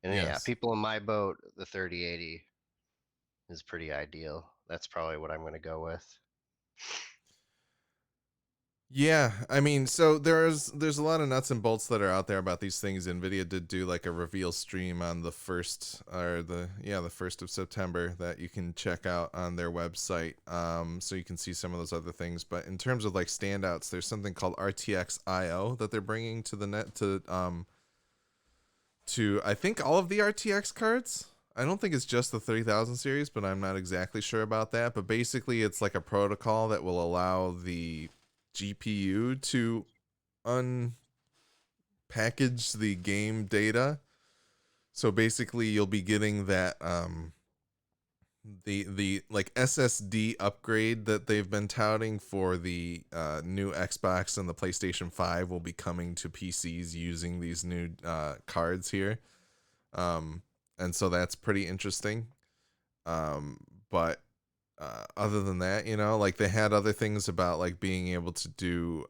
And yeah, yes. people in my boat, the 3080 is pretty ideal. That's probably what I'm going to go with. Yeah, I mean, so there's a lot of nuts and bolts that are out there about these things. Nvidia did do like a reveal stream on the 1st of September that you can check out on their website. So you can see some of those other things. But in terms of like standouts, there's something called RTX IO that they're bringing to the net to I think all of the RTX cards. I don't think it's just the 3000 series, but I'm not exactly sure about that. But basically, it's like a protocol that will allow the GPU to unpackage the game data. So basically, you'll be getting that the like SSD upgrade that they've been touting for the new Xbox and the PlayStation 5 will be coming to PCs using these new cards here. And so that's pretty interesting. But other than that, like they had other things about like being able to do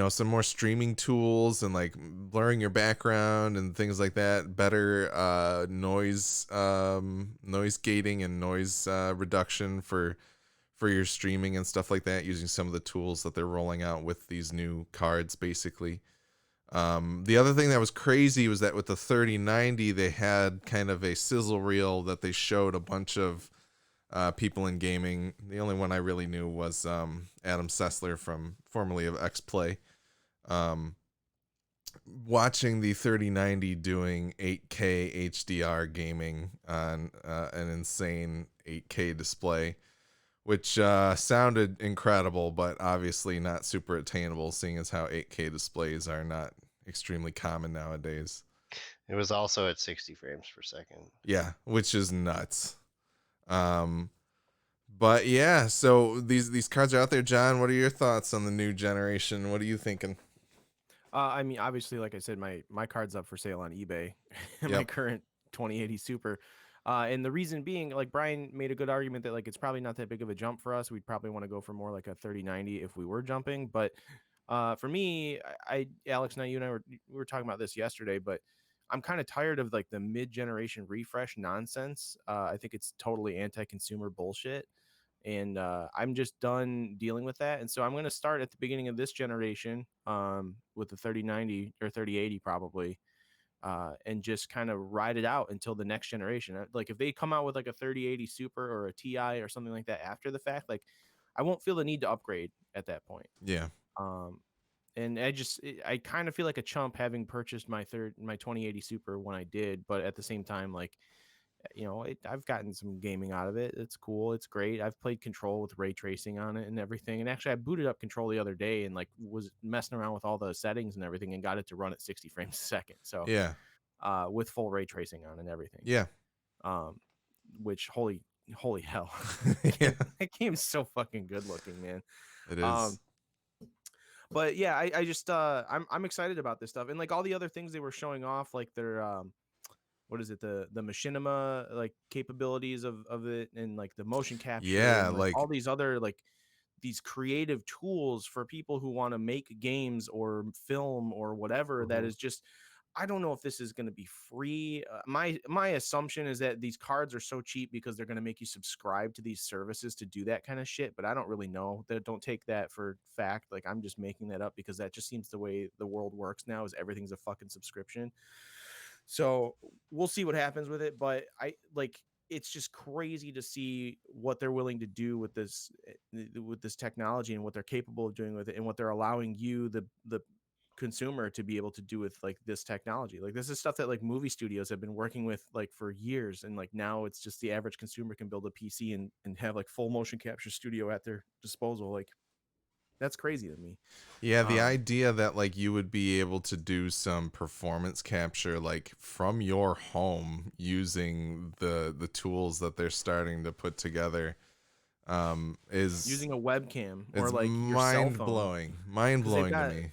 some more streaming tools and like blurring your background and things like that, better noise gating and noise reduction for your streaming and stuff like that, using some of the tools that they're rolling out with these new cards basically. The other thing that was crazy was that with the 3090 they had kind of a sizzle reel that they showed a bunch of people in gaming. The only one I really knew was Adam Sessler, from formerly of XPlay, um, watching the 3090 doing 8K HDR gaming on an insane 8K display, which sounded incredible, but obviously not super attainable, seeing as how 8K displays are not extremely common nowadays. It was also at 60 frames per second. Yeah, which is nuts. But yeah, so these cards are out there. John, what are your thoughts on the new generation? What are you thinking? I mean, obviously, like I said, my card's up for sale on eBay. My Yep. current 2080 Super, and the reason being, like Brian made a good argument that like it's probably not that big of a jump for us. We'd probably want to go for more like a 3090 if we were jumping. But for me, Alex, now you and we were talking about this yesterday, but I'm kind of tired of like the mid-generation refresh nonsense. I think it's totally anti-consumer bullshit, and I'm just done dealing with that. And so I'm going to start at the beginning of this generation with the 3090 or 3080 probably, and just kind of ride it out until the next generation. Like if they come out with like a 3080 Super or a TI or something like that after the fact, like I won't feel the need to upgrade at that point. Yeah. Um, and I kind of feel like a chump having purchased my 2080 Super when I did, but at the same time, like I've gotten some gaming out of it. It's cool. It's great. I've played Control with ray tracing on it and everything. And actually, I booted up Control the other day and like was messing around with all the settings and everything and got it to run at 60 frames a second. So, Yeah. with full ray tracing on and everything. Yeah. Um, which holy hell, Yeah. that game's so fucking good looking, man. It Um, is. but yeah, I just I'm excited about this stuff and like all the other things they were showing off, like their what is it, the machinima like capabilities of it, and like the motion capture Yeah, and like like all these other like these creative tools for people who want to make games or film or whatever. That Mhm. is just, I don't know if this is going to be free. My assumption is that these cards are so cheap because they're going to make you subscribe to these services to do that kind of shit, but I don't really know. That Don't take that for fact. Like I'm just making that up because that just seems the way the world works now, is everything's a fucking subscription. So we'll see what happens with it, but it's just crazy to see what they're willing to do with this technology and what they're capable of doing with it and what they're allowing you, the consumer, to be able to do with like this technology. Like this is stuff that like movie studios have been working with like for years, and like now it's just the average consumer can build a PC and have like full motion capture studio at their disposal. Like that's crazy to me. yeah, the Um idea that like you would be able to do some performance capture like from your home using the tools that they're starting to put together is Using a webcam or is like your cell mind phone, blowing. Mind because they've blowing to got me.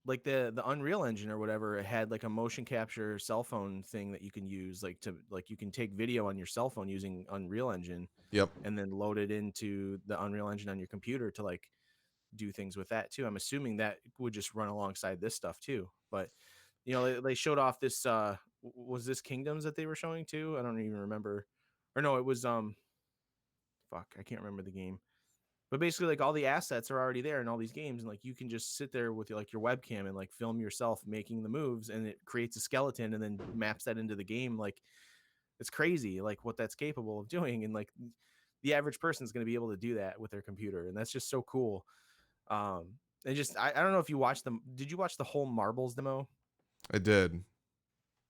like the Unreal Engine or whatever. It had like a motion capture cell phone thing that you can use, like to like you can take video on your cell phone using Unreal Engine Yep. and then load it into the Unreal Engine on your computer to like do things with that too. I'm assuming that would just run alongside this stuff too. But they showed off this was this Kingdoms that they were showing too? I don't even remember. Or no, it was fuck, I can't remember the game. But basically, like all the assets are already there in all these games, and like you can just sit there with like your webcam and like film yourself making the moves, and it creates a skeleton and then maps that into the game. Like it's crazy, like what that's capable of doing, and like the average person is going to be able to do that with their computer, and that's just so cool. And just I don't know if you watched them. Did you watch the whole Marbles demo? I did.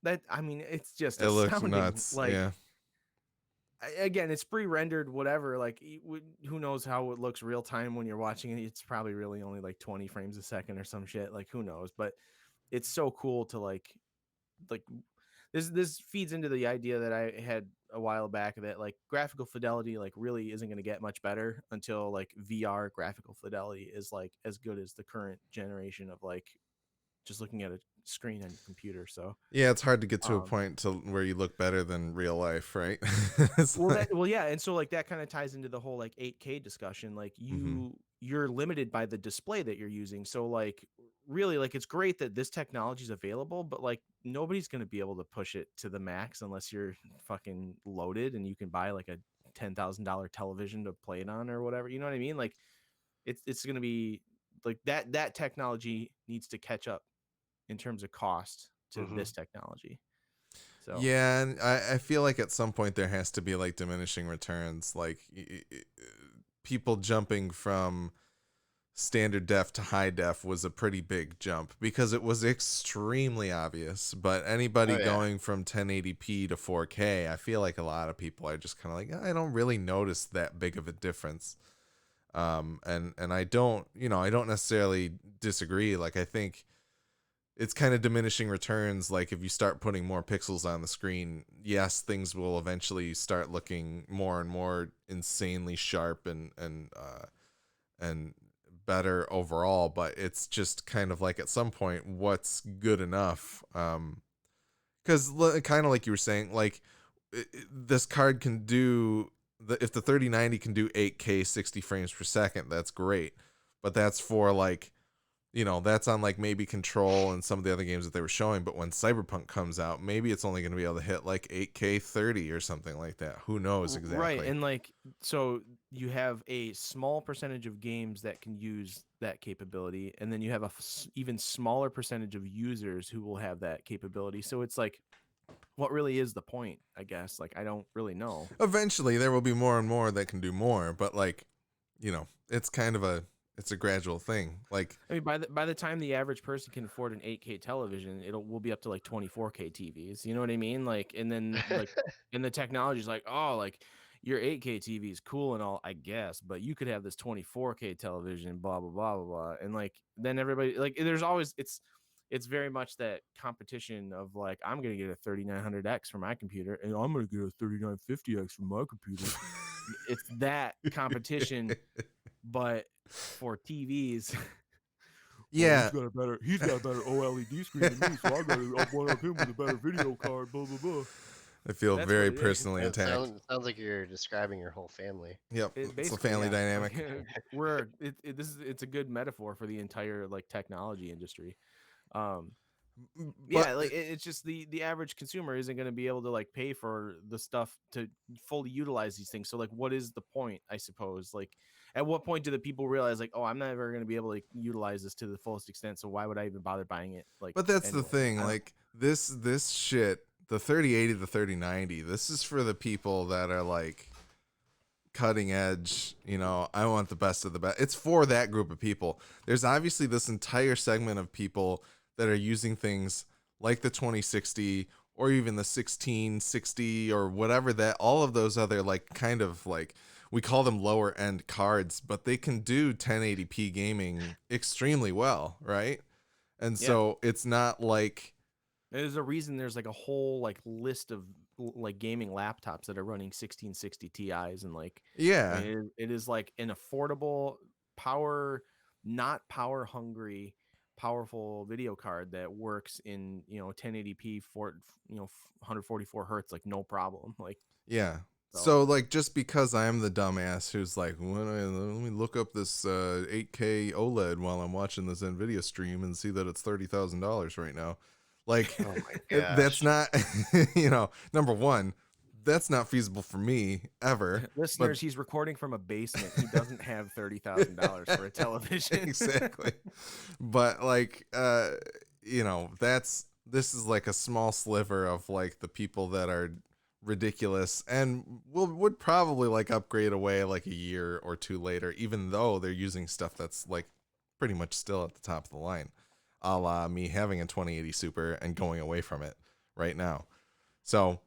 That I mean, it's just It looked astounding. nuts. Like Yeah. again, it's pre-rendered, whatever. Like, who knows how it looks real time when you're watching it? It's probably really only like 20 frames a second or some shit. Like, who knows? But it's so cool to like this feeds into the idea that I had a while back that like graphical fidelity like really isn't going to get much better until like VR graphical fidelity is like as good as the current generation of like just looking at a screen on your computer. So Yeah, it's hard to get to a um, point to where you look better than real life, right? It's well, like, yeah, and so like that kind of ties into the whole like 8K discussion. Like mhm. you're limited by the display that you're using. So like really like it's great that this technology is available, but like nobody's going to be able to push it to the max unless you're fucking loaded and you can buy like a $10,000 television to play it on or whatever. You know what I mean? Like it's going to be like that technology needs to catch up in terms of cost to Hmm. this technology. So Yeah, and I feel like at some point there has to be like diminishing returns, like people jumping from standard def to high def was a pretty big jump because it was extremely obvious. But Oh anybody yeah. going from 1080p to 4K, I feel like a lot of people are just kind of like, I don't really notice that big of a difference. And I don't, I don't necessarily disagree. Like, I think it's kind of diminishing returns. Like, if you start putting more pixels on the screen, yes, things will eventually start looking more and more insanely sharp and better overall. But it's just kind of like, at some point, what's good enough? Because kind of like you were saying, like, this card can do if the 3090 can do 8K 60 frames per second, that's great. But that's for like, that's on like maybe Control and some of the other games that they were showing. But when Cyberpunk comes out, maybe it's only going to be able to hit like 8K 30 or something like that. Who knows right, exactly? and like so you have a small percentage of games that can use that capability, and then you have a even smaller percentage of users who will have that capability. So it's like, what really is the point? I guess like I don't really know. Eventually, there will be more and more that can do more. But like, it's kind of it's a gradual thing. Like, I mean, by the time the average person can afford an 8K television, will be up to like 24K TVs. You know what I mean? Like, and then like, and the technology's like, oh, like your 8K TV is cool and all, I guess, but you could have this 24K television, blah blah blah blah blah, and like then everybody like, there's always it's very much that competition of like, I'm gonna get a 3900X for my computer, and I'm gonna get a 3950X for my computer. It's that competition, but for TVs. Well, yeah, he's got a better OLED screen than me, so I got to up one up him with a better video card. Blah blah blah. I feel That's what very it is. personally It attacked. sounds like you're describing your whole family. Yep, It it's a basically, family yeah. dynamic. It's a good metaphor for the entire like technology industry. Um, But yeah, like it's just the average consumer isn't going to be able to like pay for the stuff to fully utilize these things. So like, what is the point? I suppose like. At what point do the people realize like, oh, I'm never going to be able to utilize this to the fullest extent, so why would I even bother buying it like But that's the anyway? thing, I don't. like this shit, the 3080, the 3090, this is for the people that are like cutting edge, I want the best of the best. It's for that group of people. There's obviously this entire segment of people that are using things like the 2060 or even the 1660 or whatever, that all of those other like kind of like, we call them lower end cards, but they can do 1080p gaming extremely well, right? And Yeah. so it's not like, There's a reason there's like a whole like list of like gaming laptops that are running 1660 Ti's, and like, I yeah, mean, it is like an affordable power, not power hungry, powerful video card that works in 1080p for 144 hertz like no problem. Like yeah. so, So like, just because I'm the dumbass who's like, let me look up this 8K OLED while I'm watching this Nvidia stream and see that it's $30,000 right now. Like, Oh my that's gosh. not, number one, that's not feasible for me ever. But listeners, he's recording from a basement. He doesn't have $30,000 for a television. exactly. But like, this is like a small sliver of like the people that are ridiculous and would probably like upgrade away like a year or two later, even though they're using stuff that's like pretty much still at the top of the line, a la me having a 2080 Super and going away from it right now. So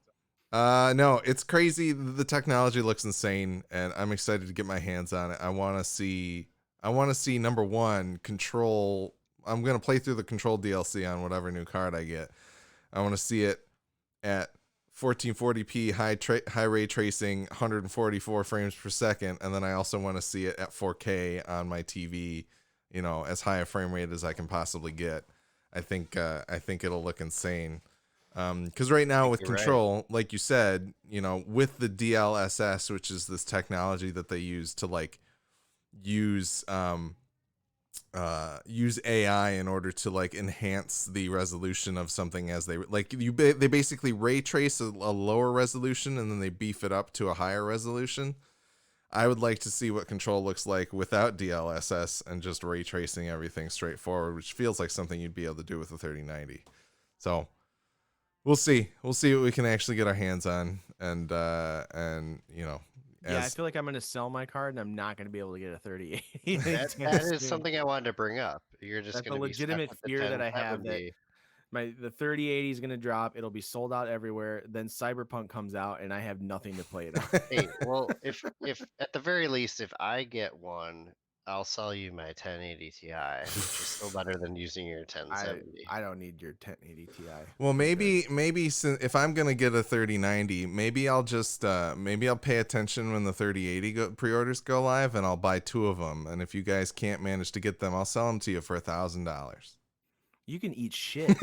no, it's crazy. The technology looks insane, and I'm excited to get my hands on it. I want to see number one, Control. I'm gonna play through the Control DLC on whatever new card I get. I want to see it at 1440p high ray tracing, 144 frames per second, and then I also want to see it at 4K on my TV. As high a frame rate as I can possibly get. I think it'll look insane. Because right now with You're right. Control, like you said, with the DLSS, which is this technology that they use to like use use AI in order to like enhance the resolution of something as they like they basically ray trace a lower resolution and then they beef it up to a higher resolution. I would like to see what Control looks like without DLSS and just ray tracing everything straightforward, which feels like something you'd be able to do with a 3090. So we'll see. We'll see what we can actually get our hands on, and Yeah, I as feel like I'm gonna sell my card and I'm not gonna be able to get a 3080 That is something I wanted to bring up. You're just That's going a to be stuck legitimate with the fear that I have that 1070. the 3080 is gonna drop. It'll be sold out everywhere. Then Cyberpunk comes out and I have nothing to play it on. Hey, well, if at the very least, if I get one, I'll sell you my 1080 Ti, which is still better than using your I 1070. I don't need your 1080 Ti. well, I'm good. maybe if I'm gonna get a 3090, maybe I'll just maybe I'll pay attention when the 3080 pre-orders go live, and I'll buy 2 of them. And if you guys can't manage to get them, I'll sell them to you for $1,000. You can eat shit.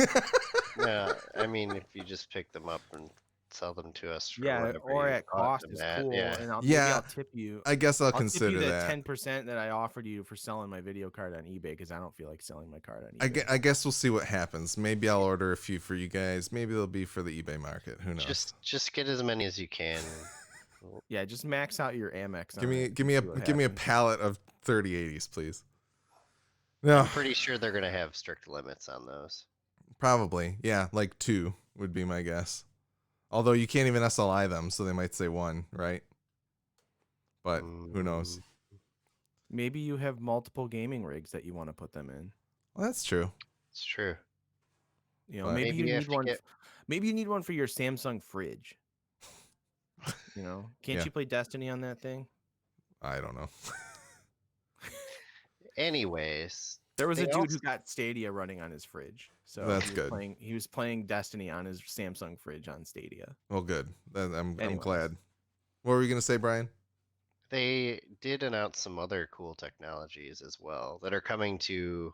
Yeah, I mean, if you just pick them up and sell them to us for Yeah, whatever or you at bought cost them is at, cool, yeah. and maybe Yeah, I'll tip you. I guess I'll I'll tip you consider the that. 10% that I offered you for selling my video card on eBay because I don't feel like selling my card on I eBay. I guess we'll see what happens. Maybe I'll order a few for you guys. Maybe they'll be for the eBay market. Who knows? Just get as many as you can. Yeah, just max out your Amex. Give on me it give and me a see what give me a happens. pallet of 3080s, please. No, I'm pretty sure they're going to have strict limits on those. probably. Yeah, like 2 would be my guess. Although you can't even SLI them, so they might say 1, right? But who knows? Mm, Maybe you have multiple gaming rigs that you want to put them in. Well, that's true. it's true. But Maybe Maybe you you have need to one. get. Maybe you need one for your Samsung fridge. Can't Yeah. you play Destiny on that thing? I don't know. Anyways, There was they a dude who also got Stadia running on his fridge. So That's he was good. playing. He was playing Destiny on his Samsung fridge on Stadia. Well, good. I'm Anyways. glad. What were you gonna say, Brian? they did announce some other cool technologies as well that are coming to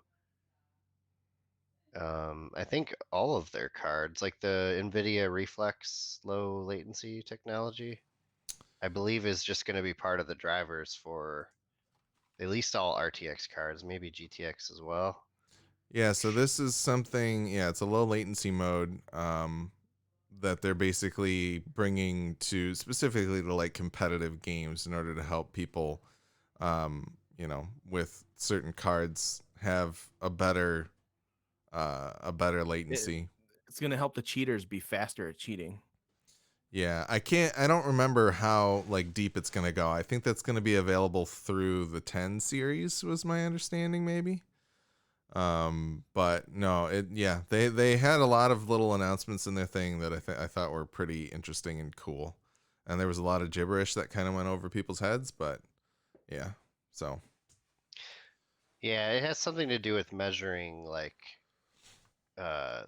I think all of their cards, like the NVIDIA Reflex low latency technology, I believe is just going to be part of the drivers for at least all RTX cards, maybe GTX as well. Yeah, so this is something. Yeah, it's a low latency mode. That they're basically bringing to specifically to like competitive games in order to help people, with certain cards have a better latency. It's gonna help the cheaters be faster at cheating. Yeah, I don't remember how like deep it's gonna go. I think that's gonna be available through the 10 series was my understanding, maybe. But no, they had a lot of little announcements in their thing that I thought were pretty interesting and cool. And there was a lot of gibberish that kind of went over people's heads, but yeah. So Yeah, it has something to do with measuring like uh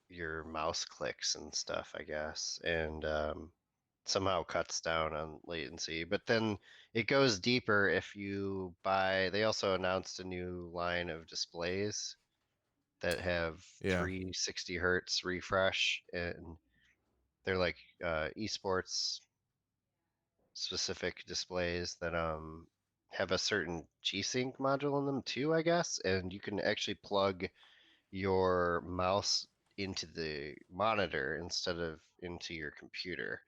your mouse clicks and stuff, I guess, and somehow cuts down on latency. But then it goes deeper if you buy. They also announced a new line of displays that have yeah. 360 hertz refresh, and they're like esports specific displays that have a certain G-Sync module in them too, I guess, and you can actually plug your mouse into the monitor instead of into your computer,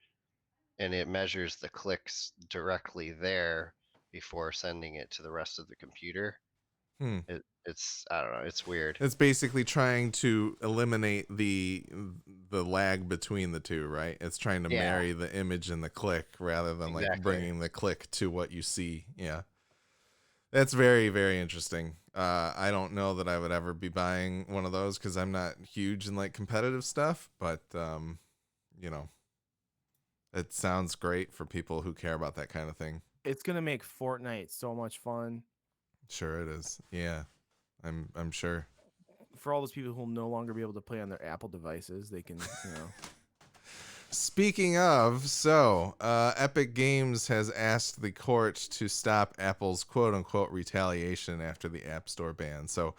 and it measures the clicks directly there before sending it to the rest of the computer. Hmm. It's I don't know, it's weird. It's basically trying to eliminate the lag between the two, right? It's trying to Yeah, marry the image and the click rather than like exactly. bringing the click to what you see. Yeah. That's very, very interesting. I don't know that I would ever be buying one of those because I'm not huge in like competitive stuff, but it sounds great for people who care about that kind of thing. It's gonna make Fortnite so much fun Sure it is. Yeah. I'm sure. for all those people who will no longer be able to play on their Apple devices. They can, Speaking of, so Epic Games has asked the court to stop Apple's quote unquote retaliation after the App Store ban. So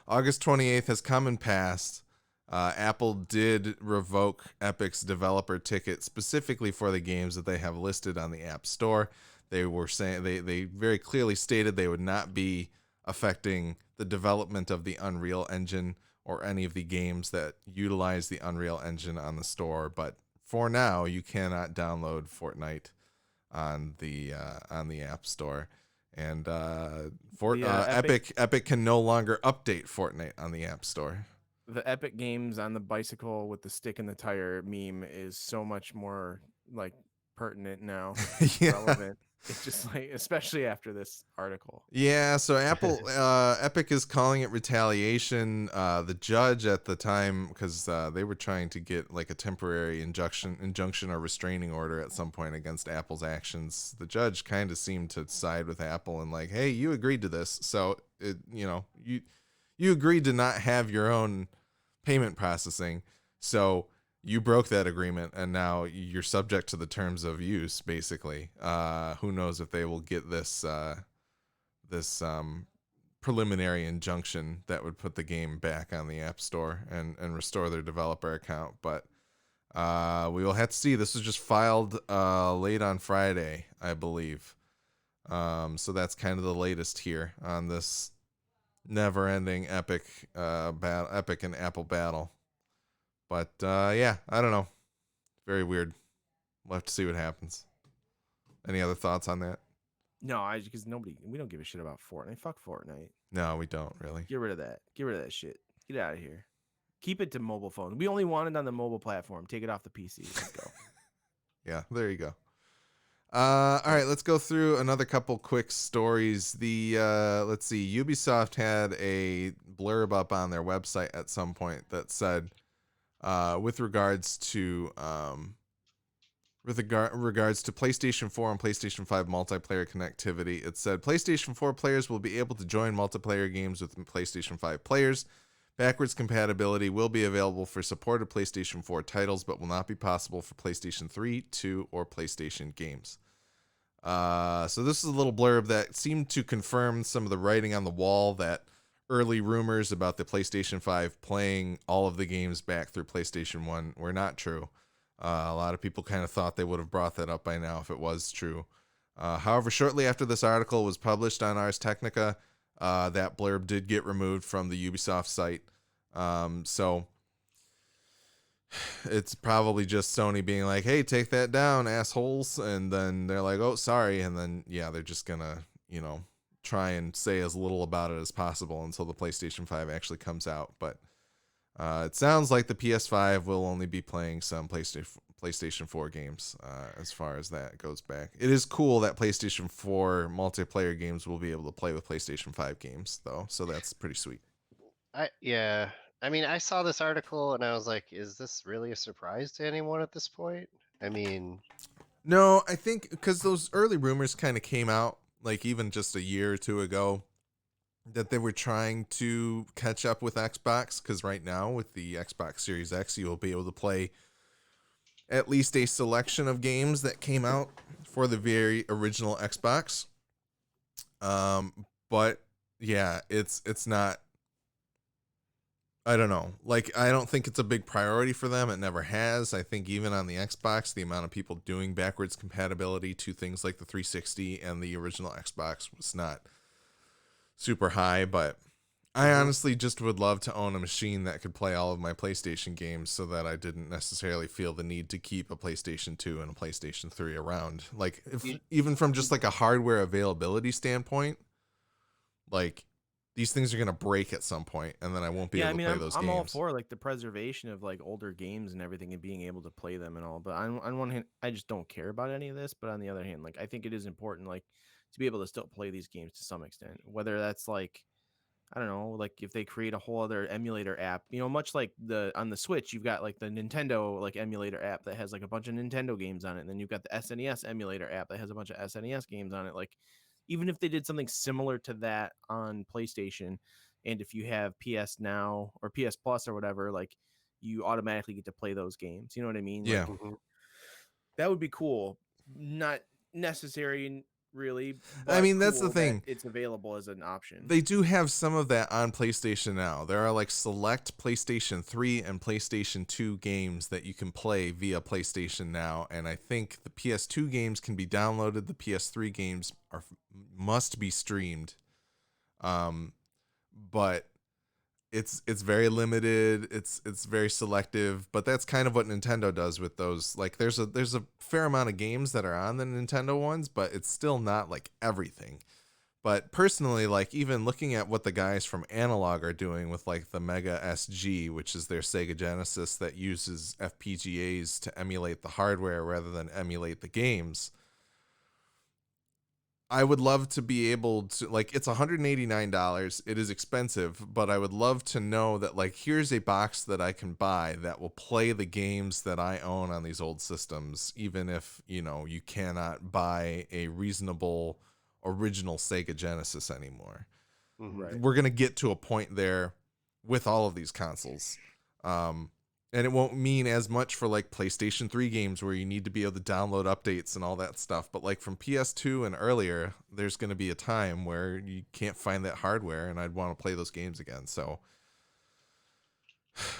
August 28th has come and passed. Apple did revoke Epic's developer ticket specifically for the games that they have listed on the App Store. They were saying they very clearly stated they would not be affecting the development of the Unreal Engine or any of the games that utilize the Unreal Engine on the store. But for now, you cannot download Fortnite on the App Store. And Epic can no longer update Fortnite on the App Store. The Epic Games on the bicycle with the stick in the tire meme is so much more like pertinent now, Yeah. relevant. It's just like, especially after this article. Yeah, so Epic is calling it retaliation. The judge at the time, because they were trying to get like a temporary injunction or restraining order at some point against Apple's actions. The judge kind of seemed to side with Apple and like, hey, you agreed to this, so you agreed to not have your own payment processing, so you broke that agreement, and now you're subject to the terms of use, basically. Who knows if they will get this preliminary injunction that would put the game back on the App Store and restore their developer account. But we will have to see. This was just filed late on Friday, I believe. So that's kind of the latest here on this never-ending Epic and Apple battle. But yeah, I don't know. Very weird. We'll have to see what happens. Any other thoughts on that? No, because we don't give a shit about Fortnite. Fuck Fortnite. No, we don't really. Get rid of that. Get rid of that shit. Get out of here. Keep it to mobile phone. We only want it on the mobile platform. Take it off the PC. Let's go. Yeah, there you go. All right, let's go through another couple quick stories. Let's see. Ubisoft had a blurb up on their website at some point that said, with regards to PlayStation 4 and PlayStation 5 multiplayer connectivity, it said PlayStation 4 players will be able to join multiplayer games with PlayStation 5 players. Backwards compatibility will be available for supported PlayStation 4 titles, but will not be possible for PlayStation 3, 2, or PlayStation games. So this is a little blurb that seemed to confirm some of the writing on the wall that early rumors about the PlayStation 5 playing all of the games back through PlayStation 1 were not true. A lot of people kind of thought they would have brought that up by now if it was true. However, shortly after this article was published on Ars Technica, that blurb did get removed from the Ubisoft site. So it's probably just Sony being like, hey, take that down, assholes. And then they're like, oh, sorry. And then, yeah, they're just going to, try and say as little about it as possible until the PlayStation 5 actually comes out. But it sounds like the PS5 will only be playing some PlayStation 4 games as far as that goes back. It is cool that PlayStation 4 multiplayer games will be able to play with PlayStation 5 games, though. So that's pretty sweet. I mean, I saw this article and I was like, is this really a surprise to anyone at this point? I mean, no, I think because those early rumors kind of came out like even just a year or two ago that they were trying to catch up with Xbox, because right now with the Xbox Series X, you will be able to play at least a selection of games that came out for the very original Xbox. But yeah, it's not, I don't know. Like, I don't think it's a big priority for them. It never has. I think even on the Xbox, the amount of people doing backwards compatibility to things like the 360 and the original Xbox was not super high. But I honestly just would love to own a machine that could play all of my PlayStation games so that I didn't necessarily feel the need to keep a PlayStation 2 and a PlayStation 3 around. Like, even from just like a hardware availability standpoint, like, these things are going to break at some point, and then I won't be able to play those games. I'm all for like the preservation of like older games and everything and being able to play them and all. But on one hand, I just don't care about any of this. But on the other hand, like I think it is important like to be able to still play these games to some extent. Whether that's like, I don't know, like if they create a whole other emulator app, much like on the Switch, you've got like the Nintendo like emulator app that has like a bunch of Nintendo games on it. And then you've got the SNES emulator app that has a bunch of SNES games on it. Like, even if they did something similar to that on PlayStation, and if you have PS Now or PS Plus or whatever, like you automatically get to play those games. You know what I mean? Yeah. Like, that would be cool. Not necessary really, I but mean, that's the cool that thing. it's available as an option. They do have some of that on PlayStation now. There are like select PlayStation 3 and PlayStation 2 games that you can play via PlayStation now, and I think the PS2 games can be downloaded. The PS3 games must be streamed. But it's very limited. It's very selective, but that's kind of what Nintendo does with those. Like there's a fair amount of games that are on the Nintendo ones, but it's still not like everything. But personally, like even looking at what the guys from Analog are doing with like the Mega SG, which is their Sega Genesis that uses FPGAs to emulate the hardware rather than emulate the games. I would love to be able to, like, it's $189. It is expensive, but I would love to know that, like, here's a box that I can buy that will play the games that I own on these old systems, even if, you know, you cannot buy a reasonable original Sega Genesis anymore. Right. We're going to get to a point there with all of these consoles. And it won't mean as much for like PlayStation 3 games where you need to be able to download updates and all that stuff. But like from PS2 and earlier, there's going to be a time where you can't find that hardware and I'd want to play those games again. So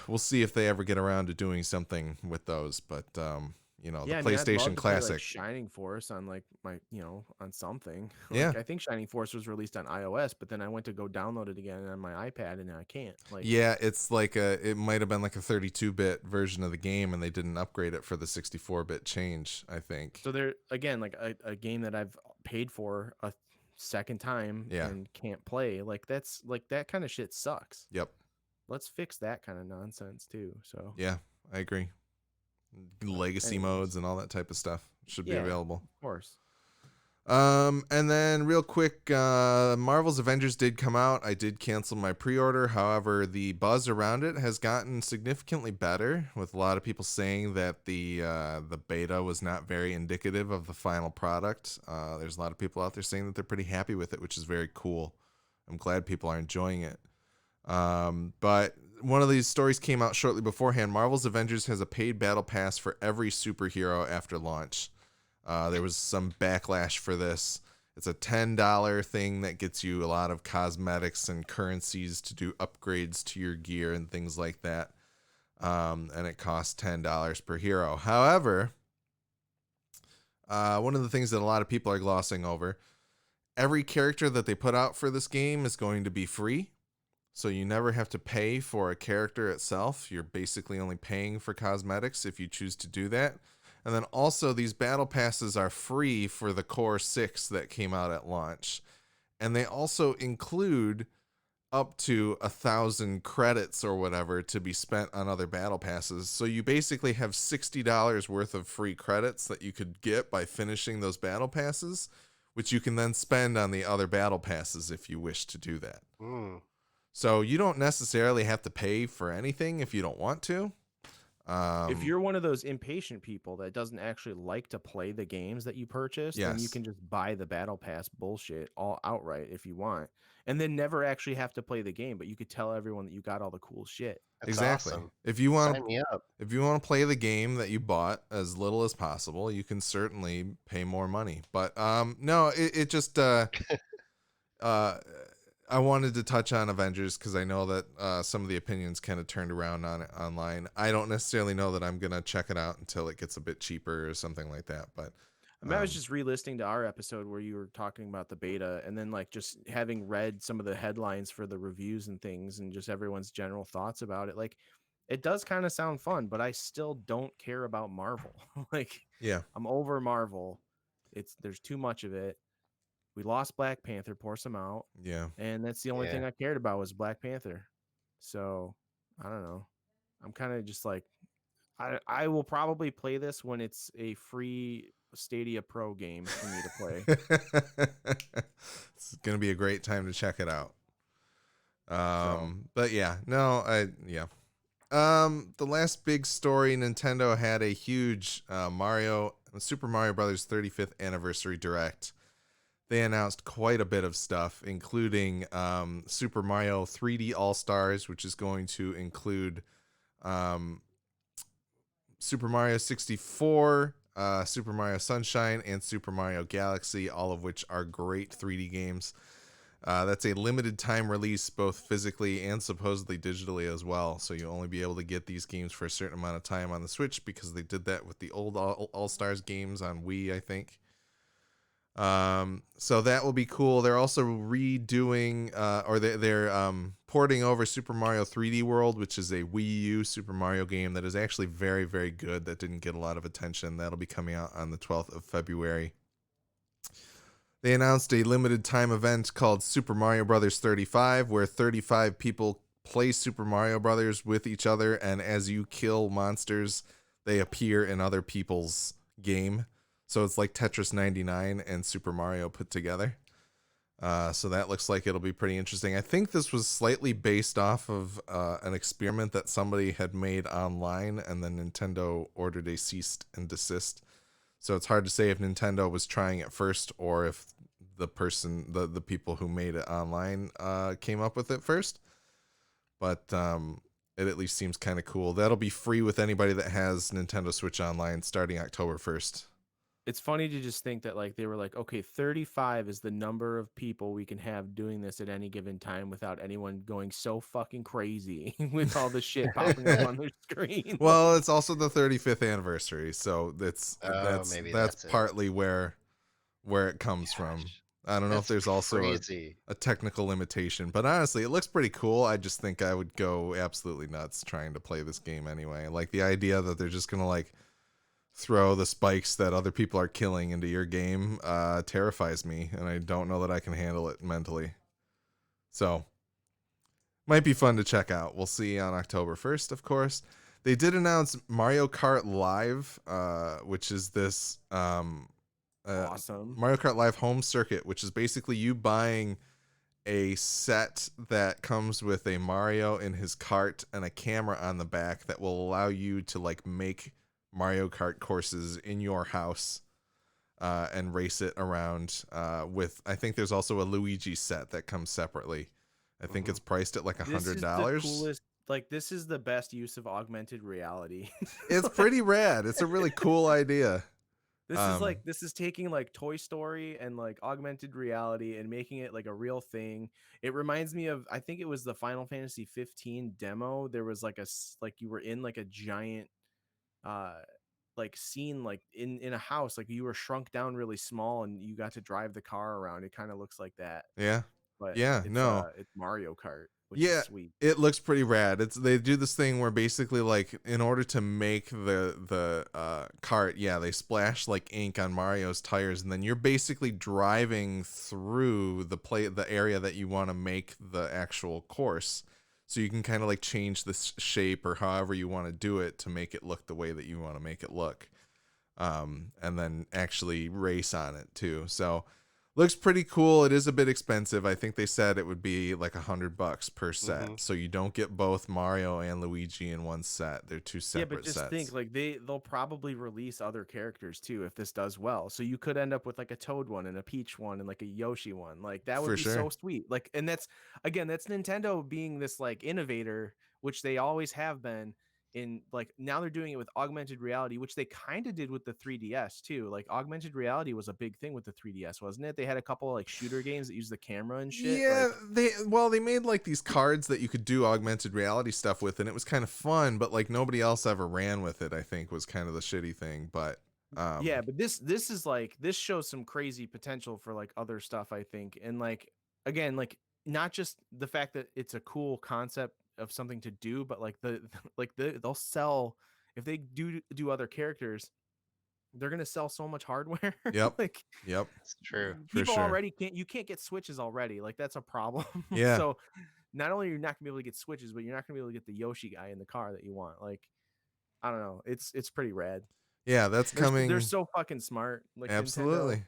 we'll see if they ever get around to doing something with those. But, you know, Yeah, the I mean, I'd love PlayStation to play like Classic. Shining Force on like my, on something. Yeah. Like I think Shining Force was released on iOS, but then I went to go download it again on my iPad and I can't. Like, Yeah, it's like it might have been like a 32-bit version of the game and they didn't upgrade it for the 64-bit change, I think. so there again, like a game that I've paid for a second time Yeah. and can't play. Like that's like that kind of shit sucks. Yep. Let's fix that kind of nonsense too. So Yeah, I agree. Legacy anyways. modes and all that type of stuff should be Yeah, available. of course. And then real quick, Marvel's Avengers did come out. I did cancel my pre-order. However, the buzz around it has gotten significantly better, with a lot of people saying that the beta was not very indicative of the final product. There's a lot of people out there saying that they're pretty happy with it, which is very cool. I'm glad people are enjoying it. But one of these stories came out shortly beforehand. Marvel's Avengers has a paid battle pass for every superhero after launch. There was some backlash for this. It's a $10 thing that gets you a lot of cosmetics and currencies to do upgrades to your gear and things like that. And it costs $10 per hero. However, one of the things that a lot of people are glossing over, every character that they put out for this game is going to be free. So you never have to pay for a character itself. You're basically only paying for cosmetics if you choose to do that. And then also these battle passes are free for the Core 6 that came out at launch. And they also include up to 1,000 credits or whatever to be spent on other battle passes. So you basically have $60 worth of free credits that you could get by finishing those battle passes, which you can then spend on the other battle passes if you wish to do that. So you don't necessarily have to pay for anything if you don't want to. If you're one of those impatient people that doesn't actually like to play the games that you purchase, then you Yes. can just buy the battle pass bullshit all outright if you want, and then never actually have to play the game. But you could tell everyone that you got all the cool shit. That's Exactly. awesome. If you want Sign me up. If you want to play the game that you bought as little as possible, you can certainly pay more money. But no, it just I wanted to touch on Avengers because I know that some of the opinions kind of turned around on it online. I don't necessarily know that I'm gonna check it out until it gets a bit cheaper or something like that. But I mean, I was just re-listening to our episode where you were talking about the beta, and then like just having read some of the headlines for the reviews and things, and just everyone's general thoughts about it. Like, it does kind of sound fun, but I still don't care about Marvel. Like, yeah, I'm over Marvel. There's too much of it. We lost Black Panther, pour some out, yeah. and that's the only thing I cared about was Black Panther. So I don't know. I'm kind of just like, I will probably play this when it's a free Stadia Pro game for me to play. It's gonna be a great time to check it out. So. But yeah, no, the last big story, Nintendo had a huge Super Mario Brothers 35th anniversary direct. They announced quite a bit of stuff, including Super Mario 3D All-Stars, which is going to include Super Mario 64, Super Mario Sunshine, and Super Mario Galaxy, all of which are great 3D games. That's a limited time release, both physically and supposedly digitally as well. So you'll only be able to get these games for a certain amount of time on the Switch, because they did that with the old All-Stars games on Wii, I think. So that will be cool. They're also redoing, they're porting over Super Mario 3D World, which is a Wii U Super Mario game that is actually very, very good. That didn't get a lot of attention. That'll be coming out on the 12th of February. They announced a limited time event called Super Mario Brothers 35, where 35 people play Super Mario Brothers with each other, and as you kill monsters, they appear in other people's game. So it's like Tetris 99 and Super Mario put together. So that looks like it'll be pretty interesting. I think this was slightly based off of an experiment that somebody had made online, and then Nintendo ordered a cease and desist. So it's hard to say if Nintendo was trying it first, or if the people who made it online came up with it first. But it at least seems kind of cool. That'll be free with anybody that has Nintendo Switch Online starting October 1st. It's funny to just think that like they were like, okay, 35 is the number of people we can have doing this at any given time without anyone going so fucking crazy with all the shit popping up on their screen. Well, Like, it's also the 35th anniversary, so that's Maybe that's that's it. partly where it comes from. Gosh, I don't know if that's there's also crazy. a technical limitation, but honestly, it looks pretty cool. I just think I would go absolutely nuts trying to play this game anyway. Like the idea that they're just gonna like throw the spikes that other people are killing into your game terrifies me, and I don't know that I can handle it mentally. So might be fun to check out. We'll see on October 1st, of course. They did announce Mario Kart Live, which is this awesome. Mario Kart Live home circuit, which is basically you buying a set that comes with a Mario in his cart and a camera on the back that will allow you to like make Mario Kart courses in your house and race it around with, I think there's also a Luigi set that comes separately. I think it's priced at like This is the $100. coolest. Like, this is the best use of augmented reality. It's Like, pretty rad. It's a really cool idea. this is taking like Toy Story and like augmented reality and making it like a real thing. It reminds me of, I think it was the Final Fantasy 15 demo. There was like like you were in like a giant uh like scene, like in a house, like you were shrunk down really small and you got to drive the car around. It kind of looks like that, Yeah. but Yeah, no. it's Mario Kart, which is Yeah, sweet. it looks pretty rad. They do this thing where basically like in order to make the cart, yeah, they splash like ink on Mario's tires, and then you're basically driving through the area that you want to make the actual course. So you can kind of like change the shape or however you want to do it to make it look the way that you want to make it look. And then actually race on it too. So looks pretty cool. It is a bit expensive. I think they said it would be like $100 per set. So you don't get both Mario and Luigi in one set. They're two Yeah, but separate just sets. think, like they'll probably release other characters too if this does well. So you could end up with like a Toad one and a Peach one and like a Yoshi one. Like that would For be sure. so sweet. Like, and that's Nintendo being this like innovator, which they always have been. In like now they're doing it with augmented reality, which they kind of did with the 3DS too. Like augmented reality was a big thing with the 3DS, wasn't it? They had a couple of like shooter games that use the camera and shit. Yeah, Like, they made like these cards that you could do augmented reality stuff with, and it was kind of fun, but like nobody else ever ran with it, I think was kind of the shitty thing. But yeah, but this is like, this shows some crazy potential for like other stuff, I think. And like, again, like not just the fact that it's a cool concept of something to do, but like they'll sell, if they do other characters, they're gonna sell so much hardware. Yep. Like Yep. It's true. For people sure. already you can't get Switches already. Like that's a problem. Yeah. So not only are you not gonna be able to get Switches, but you're not gonna be able to get the Yoshi guy in the car that you want. Like, I don't know. It's pretty rad. Yeah, that's coming. They're so fucking smart. Like Absolutely.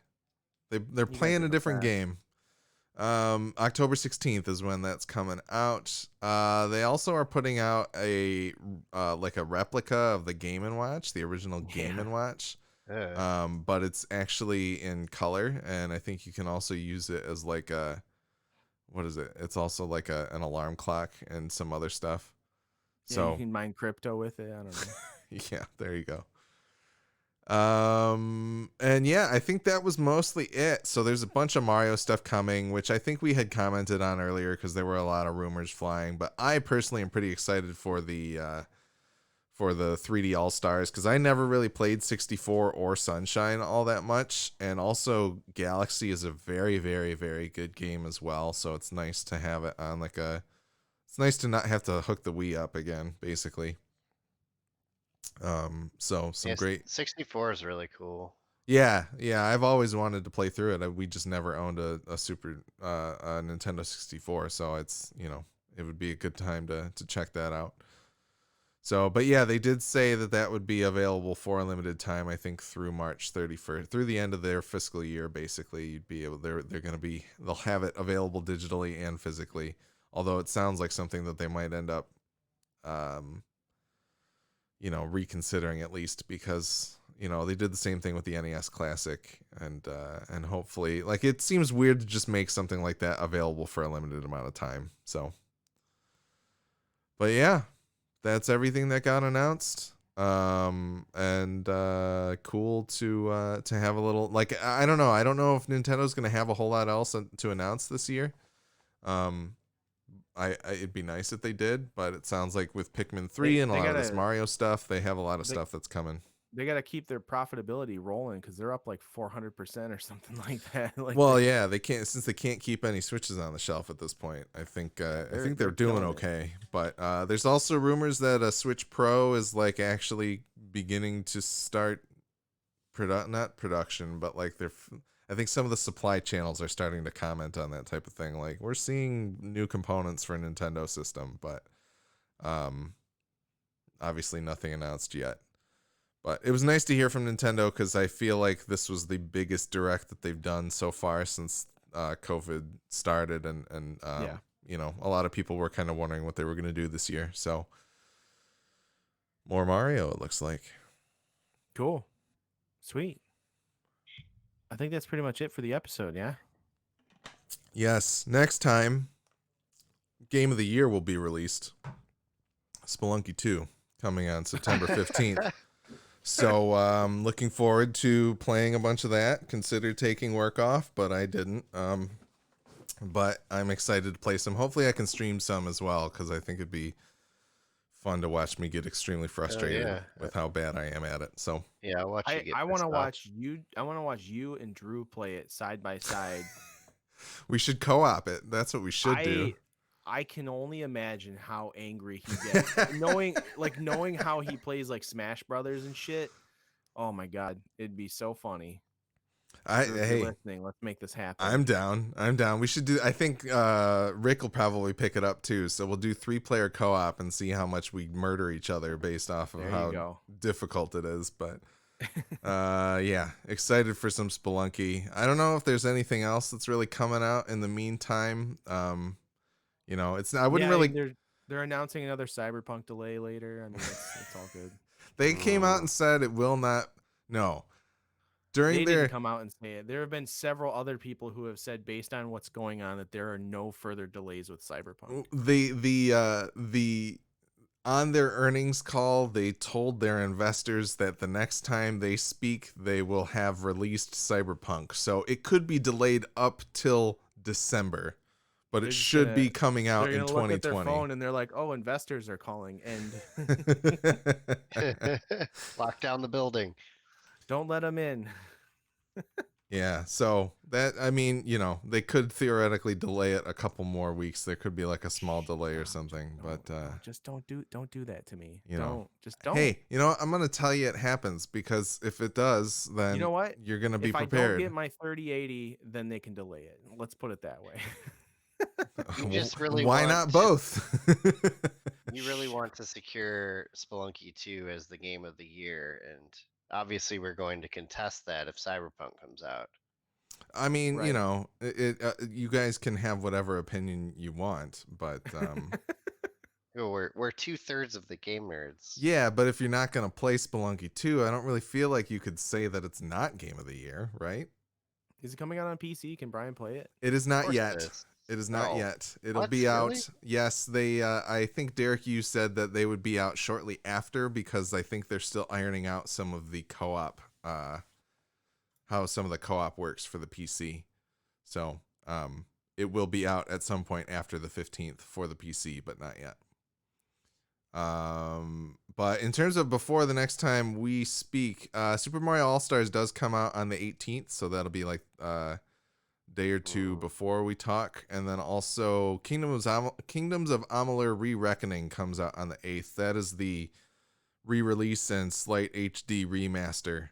Nintendo, They're you guys playing are a the different best. game. October 16th is when that's coming out. They also are putting out a like a replica of the Game & Watch, the original Game & Watch. But it's actually in color, and I think you can also use it as like a, what is it? It's also like an alarm clock and some other stuff. Yeah, So you can mine crypto with it. I don't know. yeah, there you go. And yeah, I think that was mostly it. So there's a bunch of Mario stuff coming, which I think we had commented on earlier because there were a lot of rumors flying. But I personally am pretty excited for the 3D All Stars because I never really played 64 or Sunshine all that much, and also Galaxy is a very, very, very good game as well. So it's nice to have it on It's nice to not have to hook the Wii up again, basically. So some great. 64 is really cool. Yeah, I've always wanted to play through it. We just never owned a Nintendo 64, so it's, it would be a good time to check that out. So, but yeah, they did say that would be available for a limited time, I think through March 31st, through the end of their fiscal year. Basically, you'd be able, they'll have it available digitally and physically. Although it sounds like something that they might end up reconsidering, at least because they did the same thing with the NES Classic, and hopefully, like, it seems weird to just make something like that available for a limited amount of time. So, but yeah, that's everything that got announced. And cool to have a little, like, I don't know if Nintendo's gonna have a whole lot else to announce this year. It'd be nice if they did, but it sounds like with Pikmin 3 and a lot of this Mario stuff, they have a lot of stuff that's coming. They got to keep their profitability rolling because they're up like 400% or something like that. Yeah, they can't, since they can't keep any Switches on the shelf at this point. I think they're doing okay, but there's also rumors that a Switch Pro is like actually beginning to start not production, but like I think some of the supply channels are starting to comment on that type of thing. Like, we're seeing new components for a Nintendo system, but obviously nothing announced yet. But it was nice to hear from Nintendo because I feel like this was the biggest direct that they've done so far since COVID started, and a lot of people were kind of wondering what they were going to do this year. So more Mario, it looks like. Cool. Sweet. I think that's pretty much it for the episode, yeah? Yes. Next time, Game of the Year will be released. Spelunky 2, coming on September 15th. So looking forward to playing a bunch of that. Considered taking work off, but I didn't. But I'm excited to play some. Hopefully I can stream some as well, because I think it'd be fun to watch me get extremely frustrated with how bad I am at it. So yeah, I'll watch you get I want to watch you. I want to watch you and Drew play it side by side. We should co-op it. That's what we should do. I can only imagine how angry he gets knowing how he plays like Smash Brothers and shit. Oh my god, it'd be so funny. Hey, listening, let's make this happen. I'm down. We should do. I think Rick will probably pick it up too. So we'll do 3-player co-op and see how much we murder each other based off of how difficult it is. But yeah, excited for some Spelunky. I don't know if there's anything else that's really coming out in the meantime. It's I wouldn't really. They're announcing another Cyberpunk delay later. I mean, it's all good. They came out and said it will not. No. They didn't come out and say it. There have been several other people who have said, based on what's going on, that there are no further delays with Cyberpunk. The on their earnings call, they told their investors that the next time they speak, they will have released Cyberpunk. So it could be delayed up till December, but it should be coming out in 2020. Look at their phone and they're like, "Oh, investors are calling," and lock down the building. Don't let them in. Yeah, so that, I mean, they could theoretically delay it a couple more weeks. There could be like a small delay or something, but just don't do that to me. Don't. Hey, I'm gonna tell you it happens, because if it does, then you know what? You're gonna be prepared. If I don't get my 3080, then they can delay it. Let's put it that way. You just really why not both? You really want to secure Spelunky 2 as the game of the year, and obviously we're going to contest that if Cyberpunk comes out. I mean, right. You guys can have whatever opinion you want, but we're 2/3 of the game nerds. Yeah, but if you're not going to play Spelunky 2, I don't really feel like you could say that it's not game of the year, right? Is it coming out on PC? Can Brian play it? It is not yet. It is not yet. It'll be out. Really? Yes, they. I think Derek, you said that they would be out shortly after, because I think they're still ironing out some of the co-op how some of the co-op works for the PC. So it will be out at some point after the 15th for the PC, but not yet. But in terms of before the next time we speak, Super Mario All-Stars does come out on the 18th, so that'll be like day or two before we talk. And then also Kingdoms of Amalur Re-Reckoning comes out on the 8th. That is the re-release and slight HD remaster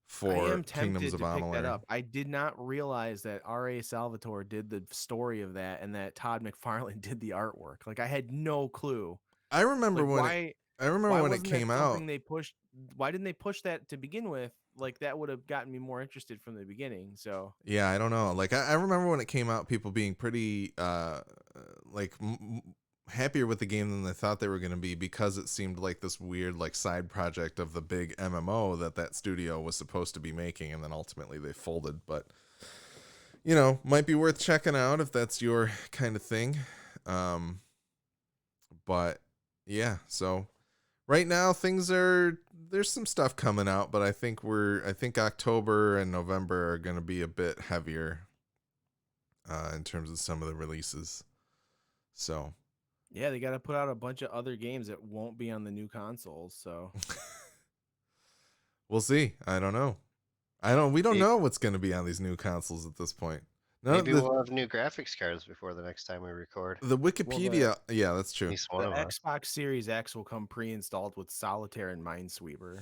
for I am Kingdoms tempted of to pick that Amalur. up. I did not realize that R.A. Salvatore did the story of that and that Todd McFarlane did the artwork. Like I had no clue. I remember Like when why it wasn't that came out. something they pushed? Why didn't they push that to begin with? Like that would have gotten me more interested from the beginning. So Yeah, I don't know. Like I remember when it came out, people being pretty like happier with the game than they thought they were going to be, because it seemed like this weird like side project of the big MMO that studio was supposed to be making, and then ultimately they folded. But you know, might be worth checking out if that's your kind of thing. But yeah, so right now there's some stuff coming out, but I think October and November are going to be a bit heavier in terms of some of the releases. So yeah, they got to put out a bunch of other games that won't be on the new consoles. So we'll see. I don't know. We don't know what's going to be on these new consoles at this point. Maybe we'll have new graphics cards before the next time we record. The Wikipedia, yeah, that's At true. least one the of us. Xbox Series X will come pre-installed with Solitaire and Minesweeper.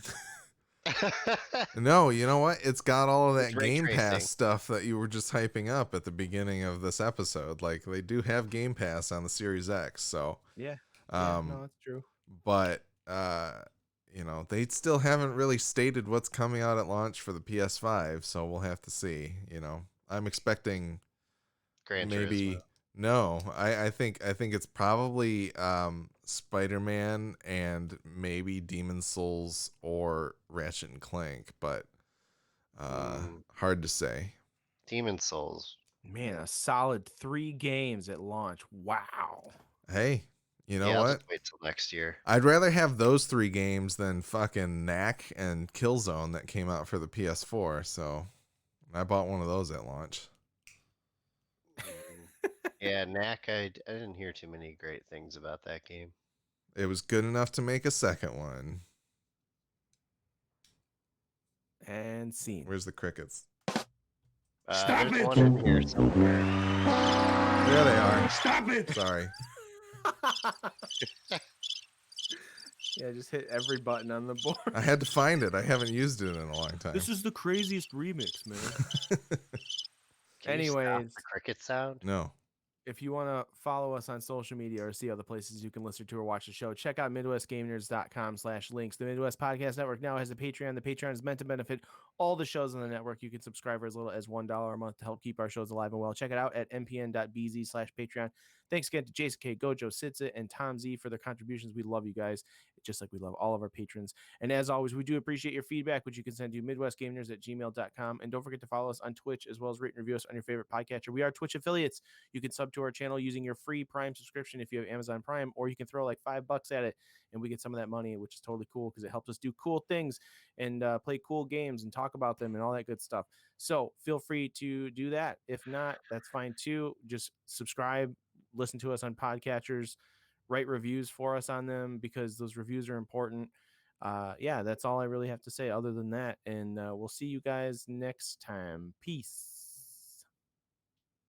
No, you know what? It's got all of that ray Game tracing. Pass stuff that you were just hyping up at the beginning of this episode. Like they do have Game Pass on the Series X, so Yeah, no, that's true. But you know, they still haven't really stated what's coming out at launch for the PS5, so we'll have to see. You know, I'm expecting Gran maybe Turismo. no. I think it's probably Spider-Man and maybe Demon's Souls or Ratchet and Clank, but hard to say. Demon's Souls. Man, a solid 3 games at launch. Wow. Hey, you know Yeah, I'll what? just wait till next year. I'd rather have those 3 games than fucking Knack and Killzone that came out for the PS4. So I bought one of those at launch. Yeah, Knack, I didn't hear too many great things about that game. It was good enough to make a second one. And scene. Where's the crickets? Stop there's it! One in here somewhere. There they are. Stop it! Sorry. Yeah, just hit every button on the board. I had to find it. I haven't used it in a long time. This is the craziest remix, man. Can you stop Anyways, the cricket sound? No. if you want to follow us on social media or see other places you can listen to or watch the show, check out MidwestGameNerds.com/links. The Midwest Podcast Network now has a Patreon. The Patreon is meant to benefit all the shows on the network. You can subscribe for as little as $1 a month to help keep our shows alive and well. Check it out at mpn.bz/Patreon. Thanks again to Jason K, Gojo, Sitza, and Tom Z for their contributions. We love you guys, just like we love all of our patrons. And as always, we do appreciate your feedback, which you can send to MidwestGameNerds@gmail.com. And don't forget to follow us on Twitch, as well as rate and review us on your favorite podcatcher. We are Twitch affiliates. You can sub to our channel using your free Prime subscription if you have Amazon Prime, or you can throw like $5 at it, and we get some of that money, which is totally cool because it helps us do cool things and play cool games and talk about them and all that good stuff. So feel free to do that. If not, that's fine too. Just subscribe, listen to us on podcatchers, write reviews for us on them because those reviews are important. Yeah, that's all I really have to say other than that. And we'll see you guys next time. Peace.